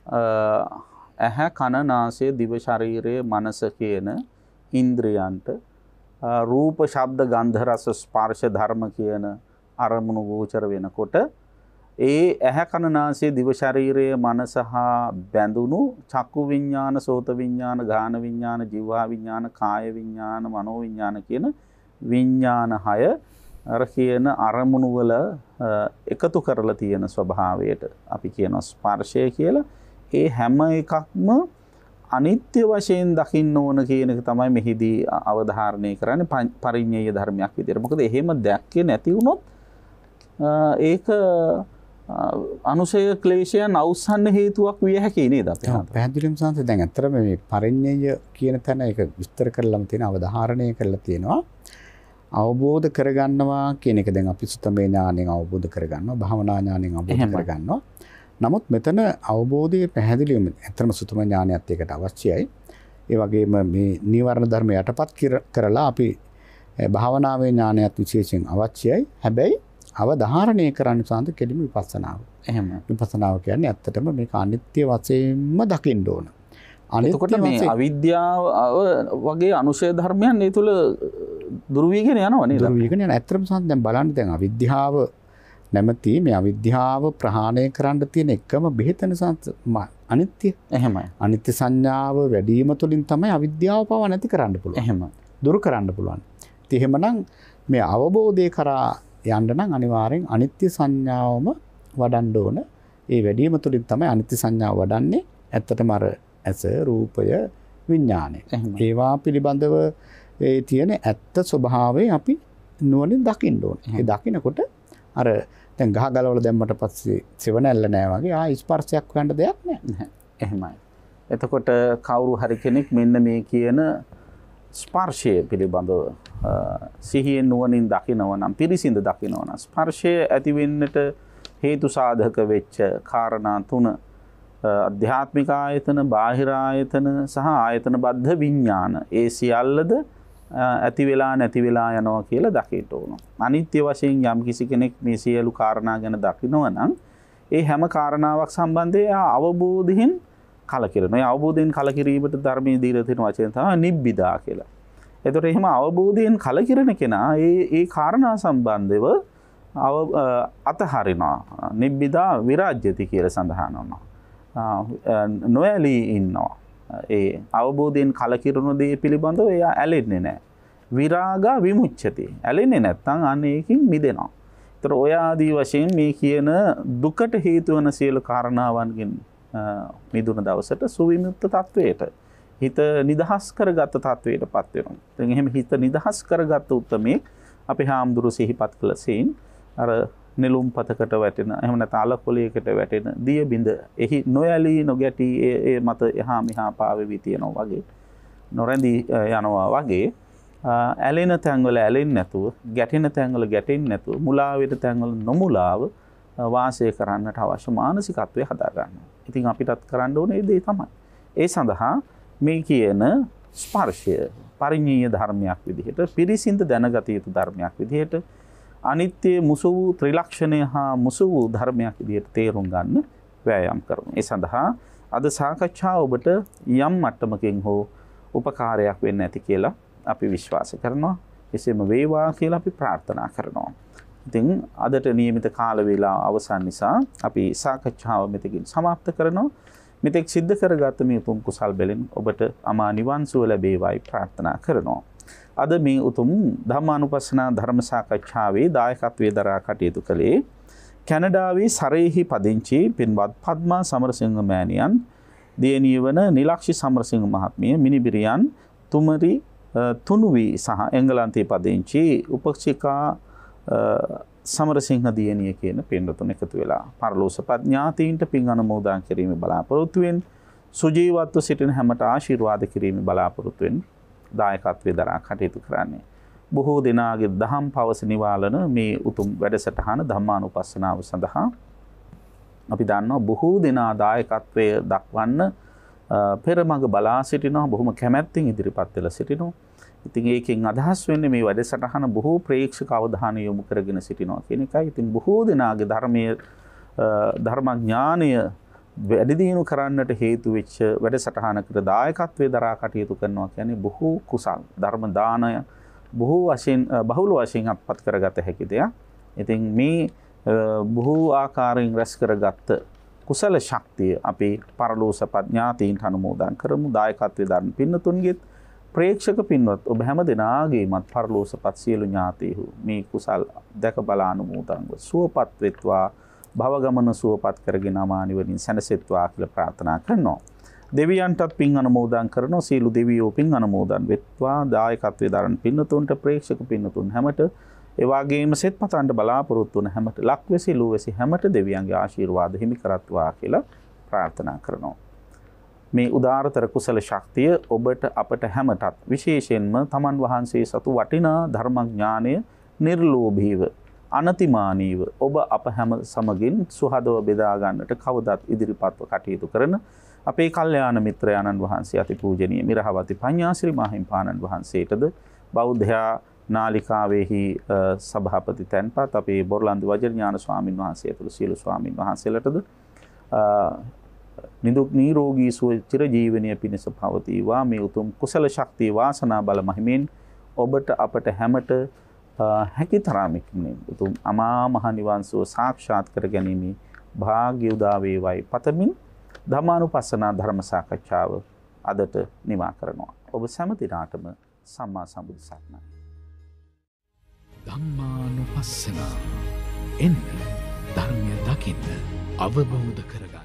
ඇහැ කන නාසය දිව ශරීරය මනස කියන ඉන්ද්‍රියන්ට රූප ශබ්ද ගන්ධ රස ස්පර්ශ ධර්ම කියන අරමුණු ගෝචර වෙනකොට ඒ ඇහැ කන නාසය දිව ශරීරය මනස හා බැඳුණු චක්කු විඤ්ඤාණ සෝත විඤ්ඤාණ ගාන විඤ්ඤාණ જીවා විඤ්ඤාණ කාය විඤ්ඤාණ මනෝ විඤ්ඤාණ කියන විඤ්ඤාණ 6 අර කියන අරමුණු වල එකතු කරලා තියෙන ස්වභාවයට අපි කියනවා ස්පර්ශය කියලා. ඒ හැම එකක්ම අනිත්‍ය වශයෙන් දකින්න ඕන කියන එක තමයි මෙහිදී අවධාරණය කරන්නේ පරිඤ්ඤය ධර්මයක් විදියට. මොකද එහෙම දැක්කේ නැති වුණොත් ඒක අනුසය ක්ලේශයන් අවසන් හේතුවක් විය හැකියි නේද අපි හඳුනන. පැහැදිලිවම සංස දැන් අත්‍තරම මේ පරිඤ්ඤය කියන තැන ඒක විස්තර කරලම තියෙන අවධාරණය කරලා තියෙනවා. අවබෝධ කරගන්නවා කියන එක දැන් අපි සුතමේ ඥාණයෙන් අවබෝධ කරගන්නවා, භාවනා ඥාණයෙන් අවබෝධ කරගන්නවා. නමුත් මෙතන අවබෝධයේ පැහැදිලිවම ඇත්තම සුතම ඥානයත් ඒකට අවශ්‍යයි. ඒ වගේම මේ නීවරණ ධර්ම යටපත් කරලා අපි භාවනාවේ ඥානයත් විශේෂයෙන් අවශ්‍යයි. හැබැයි අවධාරණය කරන්න සාන්ත කෙලිම විපස්සනාව. එහෙම. විපස්සනාව කියන්නේ ඇත්තටම මේක අනිත්‍ය වශයෙන්ම දකින්න ඕන. එතකොට මේ අවිද්‍යාව වගේ අනුශය ධර්මයන් ඒ තුළ දුරු වීගෙන යනවා නේද? දුරු වීගෙන යන ඇත්තටම සාන්ත දැන් බලන්න දැන් අවිද්‍යාව නැමැති මේ අවිද්‍යාව ප්‍රහාණය කරන්න තියෙන එකම බෙහෙතන අනිත්‍ය. එහෙමයි. අනිත්‍ය සංඥාව වැඩි වීම තුළින් තමයි අවිද්‍යාව පව නැති කරන්න පුළුවන්. එහෙම. දුරු කරන්න පුළුවන්. ඉතින් එහෙමනම් මේ අවබෝධය කරා යන්න නම් අනිවාර්යෙන් අනිත්‍ය සංඥාවම වඩන්න ඕන. ඒ වැඩි වීම තුළින් තමයි අනිත්‍ය සංඥාව වඩන්නේ. ඇත්තටම අර ඇස රූපය විඥානය. ඒවා පිළිබඳව ඒ තියෙන ඇත්ත ස්වභාවය අපි නුවණින් දකින්න ඕනේ. ඒ දකිනකොට අර දැන් ගහ ගලවලා දැම්මට පස්සේ සෙවණැල්ල නෑ වගේ ස්පර්ශයක් හොයන්න දෙයක් නෑ. එහෙමයි. එතකොට කවුරු හරි කෙනෙක් මෙන්න මේ කියන ස්පර්ශය පිළිබඳව සිහියෙන් නුවණින් දකිනවා නම් පිරිසිඳ දකිනවා නම් ස්පර්ශය ඇති වෙන්නට හේතු සාධක වෙච්ච කාරණා තුන අධ්‍යාත්මික ආයතන, බාහිර ආයතන සහ ආයතන බද්ධ විඥාන. ඒ සියල්ලද ඇති වෙලා නැති වෙලා යනවා කියලා දකින්න ඕන. අනිත්‍ය වශයෙන් යම් කිසි කෙනෙක් මේ සියලු කාරණා ගැන දකිනවා නම් ඒ හැම කාරණාවක් සම්බන්ධයෙන් අවබෝධයෙන් කලකිරෙනවා. ඒ අවබෝධයෙන් කලකිරීමට ධර්මයේ දීලා තියෙන වචන තමයි නිබ්බිදා කියලා. එතකොට එහෙම අවබෝධයෙන් කලකිරෙන කෙනා ඒ කාරණා සම්බන්ධව අතහරිනවා. නිබ්බිදා විරාජ්‍යති කියලා සඳහන් වෙනවා. නොඇලී ඉන්නවා. ඒ අවබෝධයෙන් කලකිරුණු දේ පිළිබඳව එයා ඇලෙන්නේ නැහැ. විරාගා විමුච්ඡති. ඇලෙන්නේ නැත්නම් අන්න ඒකින් මිදෙනවා. ඒතර ඔය ආදී වශයෙන් මේ කියන දුකට හේතු වන සියලු කාරණාවන්ගෙන් මිදුණ දවසට සුවිමුක්ත තත්වයට හිත නිදහස් කරගත් තත්වයටපත් වෙනවා. දැන් එහෙම හිත නිදහස් කරගත් උත්මේ අපි හාමුදුරු සිහිපත් කළ සීන් අර නෙළුම් පතකට වැටෙන එහෙම නැත්නම් අලකොලයකට වැටෙන දිය බිඳ එහි නොයලී නොගැටි ඒ මත එහා මෙහා පාවෙවි තියනවා වගේ නොරැඳී යනවා වගේ ඇලෙන තැන්වල ඇලෙන්නේ නැතුව ගැටෙන තැන්වල ගැටෙන්නේ නැතුව මුලා වෙන තැන්වල නොමුලාව වාසය කරන්නට අවශ්‍ය මානසිකත්වය හදා ගන්නවා. ඉතින් අපිටත් කරන්න ඕනේ ඒ දේ තමයි. ඒ සඳහා මේ කියන ස්පර්ශය පරිඤ්ඤය ධර්මයක් විදිහට පිරිසිඳ දැනගත යුතු ධර්මයක් විදිහට අනිත්‍ය මුසු වූ ත්‍රිලක්ෂණය හා මුසු වූ ධර්මයක් විදිහට තේරුම් ගන්න වෑයම් කරමු. ඒ සඳහා අද සාකච්ඡාව ඔබට යම් මට්ටමකින් හෝ උපකාරයක් වෙන්න ඇති කියලා අපි විශ්වාස කරනවා. එසේම වේවා කියලා අපි ප්‍රාර්ථනා කරනවා. ඉතින් අදට නියමිත කාල වේලාව අවසන් නිසා අපි සාකච්ඡාව මෙතකින් સમાપ્ત කරනවා. මෙතෙක් සිද්ධ කරගත් මේ උතුම් කුසල් බැලෙන් ඔබට අමා නිවන් සුව ලැබේවායි ප්‍රාර්ථනා කරනවා. අද මේ උතුම් ධම්මානුපස්සනා ධර්ම සාකච්ඡාවේ දායකත්වයේ දරා කටයුතු කළේ කැනඩාවේ සරේහි පදිංචි පින්වත් පද්මා සමරසිංහ මෑණියන්, දියණිය වන නිලක්ෂි සමරසිංහ මහත්මිය, මිනිබිරියන් තුමරි තුනුවි සහ එංගලන්තයේ පදිංචි උපක්ෂිකා සමරසිංහ දියණිය කියන පින්වතුන් එකතු වෙලා පරලෝසපත් ඥාතීන්ට පින් අනුමෝදන් කිරීමේ බලාපොරොත්තුවෙන් සුජීවත්ව සිටින හැමට ආශිර්වාද කිරීමේ බලාපොරොත්තුවෙන් දායකත්වයේ දරා කටයුතු කරන්නේ. බොහෝ දෙනාගේ දහම් පවස නිවාලන මේ උතුම් වැඩසටහන ධම්මානුපස්සනාව සඳහා අපි දන්නවා බොහෝ දෙනා දායකත්වය දක්වන්න පෙරමඟ බලා සිටිනවා, බොහොම කැමැත්තෙන් ඉදිරිපත් වෙලා සිටිනවා. ඉතින් ඒකෙන් අදහස් වෙන්නේ මේ වැඩසටහන බොහෝ ප්‍රේක්ෂක අවධානය යොමු කරගෙන සිටිනවා කියන එකයි. ඉතින් බොහෝ දෙනාගේ ධර්මඥානය වැඩි දියුණු කරන්නට හේතු වෙච්ච වැඩසටහනකට දායකත්වයේ දරා කටයුතු කරනවා කියන්නේ බොහෝ කුසල් ධර්ම දානය බොහෝ වශයෙන් බහුල වශයෙන් අපත් කරගත හැකි දෙයක්. ඉතින් මේ බොහෝ ආකාරයෙන් රැස් කරගත්ත කුසල ශක්තිය අපි පරලෝසපත් ඥාතීන්ට අනුමෝදන් කරමු. දායකත්වයේ දරන පින්නතුන්ගෙත් ප්‍රේක්ෂක පින්වත් ඔබ හැම දෙනාගේමත් පරලෝසපත් සියලු ඥාතීහු මේ කුසල් දැක බලා අනුමෝදන්ව සුවපත් වෙත්වා, භව ගමන සුවපත් කරගෙන අමානිවරින් සැනසෙත්වා කියලා ප්‍රාර්ථනා කරනවා. දෙවියන්ටත් පින් අනුමෝදන් කරනවා. සීල දෙවියෝ පින් අනුමෝදන් වෙත්වා. දායකත්වයේ දරන පින්නතුන්ට, ප්‍රේක්ෂක පින්නතුන් හැමට, ඒ වගේම සෙත් පතන්න බලාපොරොත්තු වන හැමට, ලක්වැසි ලුවැසි හැමට දෙවියන්ගේ ආශිර්වාද හිමි කරත්වා කියලා ප්‍රාර්ථනා කරනවා. මේ උදාරතර කුසල ශක්තිය ඔබට අපට හැමටත් විශේෂයෙන්ම තමන් වහන්සේ සතු වටිනා ධර්මඥානය නිර්ලෝභීව අනතිමානීව ඔබ අප හැම සමගින් සුහදව බෙදා ගන්නට කවදත් ඉදිරිපත්ව කටයුතු කරන අපේ කල්යාණ මිත්‍රයාණන් වහන්සේ අතිපූජනීය මිරහවති පඤ්ඤාසිරි මාහිම්පාණන් වහන්සේටද බෞද්ධයා නාලිකාවේහි සභාපති තැන්පත් අපේ බොරලන්දි වජිරඥාන ස්වාමින් වහන්සේ ඇතුළු සියලු ස්වාමින් වහන්සේලාටද නිදුක් නිරෝගී සුව චිරජීවනයේ පිණිස පවතිවා. මේ උතුම් කුසල ශක්තිය වාසනා බල මහිමෙන් ඔබට අපට හැමට හැකි තරමින් උතුම් අමා මහ නිවන් සුව සාක්ෂාත් කර ගැනීම භාග්‍ය උදා වේවායි පතමින් ධම්මානුපස්සනා ධර්ම සාකච්ඡාව අදට නිමා කරනවා. ඔබ සෑම දිනාටම සම්මා සම්බුදු සරණයි. ධම්මානුපස්සනා එන්න ධර්මය දකින්න අවබෝධ කරගන්න.